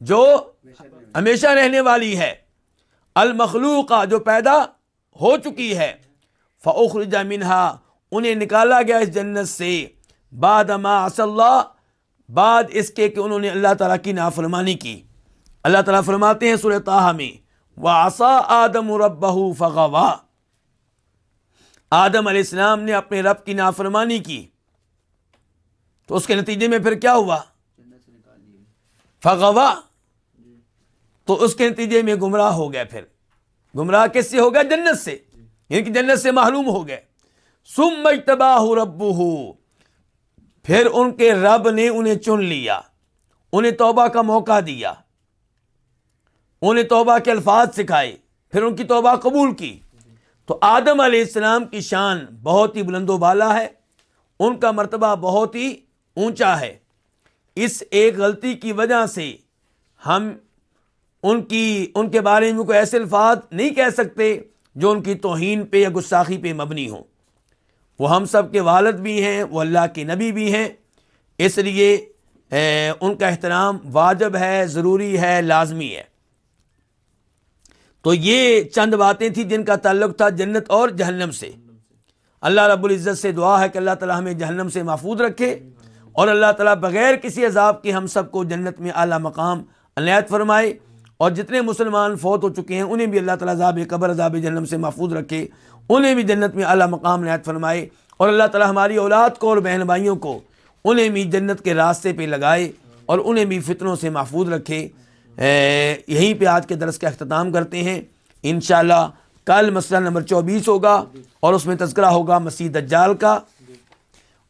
جو ہمیشہ رہنے والی ہے، المخلوقہ جو پیدا ہو چکی ہے، فاخرج منہا انہیں نکالا گیا اس جنت سے، بعد ما عصى اللہ، بعد اس کے کہ انہوں نے اللہ تعالیٰ کی نافرمانی کی۔ اللہ تعالیٰ فرماتے ہیں سورہ طٰہٰ میں، وَعَصَىٰ آدَمُ رَبَّهُ فَغَوَىٰ، آدم علیہ السلام نے اپنے رب کی نافرمانی کی تو اس کے نتیجے میں پھر کیا ہوا؟ فغوا، تو اس کے نتیجے میں گمراہ ہو گئے۔ پھر گمراہ کس سے ہو گئے؟ جنت سے، یعنی کہ جنت سے محروم ہو گئے۔ ثم اجتباہ ربہ، پھر ان کے رب نے انہیں چن لیا، انہیں توبہ کا موقع دیا، انہیں توبہ کے الفاظ سکھائے، پھر ان کی توبہ قبول کی۔ تو آدم علیہ السلام کی شان بہت ہی بلند و بالا ہے، ان کا مرتبہ بہت ہی اونچا ہے۔ اس ایک غلطی کی وجہ سے ہم ان کے بارے میں کوئی ایسے الفاظ نہیں کہہ سکتے جو ان کی توہین پہ یا گستاخی پہ مبنی ہوں۔ وہ ہم سب کے والد بھی ہیں، وہ اللہ کے نبی بھی ہیں، اس لیے ان کا احترام واجب ہے، ضروری ہے، لازمی ہے۔ تو یہ چند باتیں تھیں جن کا تعلق تھا جنت اور جہنم سے۔ اللہ رب العزت سے دعا ہے کہ اللہ تعالیٰ ہمیں جہنم سے محفوظ رکھے، اور اللہ تعالیٰ بغیر کسی عذاب کے ہم سب کو جنت میں اعلیٰ مقام عنایت فرمائے، اور جتنے مسلمان فوت ہو چکے ہیں انہیں بھی اللہ تعالیٰ عذاب قبر، عذاب جہنم سے محفوظ رکھے، انہیں بھی جنت میں اعلیٰ مقام عنایت فرمائے، اور اللہ تعالیٰ ہماری اولاد کو اور بہن بھائیوں کو انہیں بھی جنت کے راستے پہ لگائے اور انہیں بھی فتنوں سے محفوظ رکھے۔ یہیں پہ آج کے درس کا اختتام کرتے ہیں۔ انشاءاللہ کل مسئلہ نمبر 24 ہوگا، اور اس میں تذکرہ ہوگا مسیح دجال کا،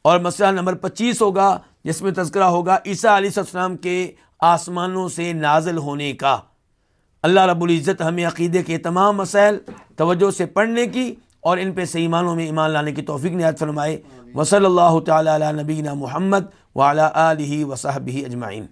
اور مسئلہ نمبر 25 ہوگا جس میں تذکرہ ہوگا عیسیٰ علیہ السلام کے آسمانوں سے نازل ہونے کا۔ اللہ رب العزت ہمیں عقیدے کے تمام مسائل توجہ سے پڑھنے کی اور ان پہ صحیح معنوں میں ایمان لانے کی توفیق عنایت فرمائے۔ وصلی اللہ تعالی علی نبینا محمد وعلی آلہ وصحبہ اجمعین۔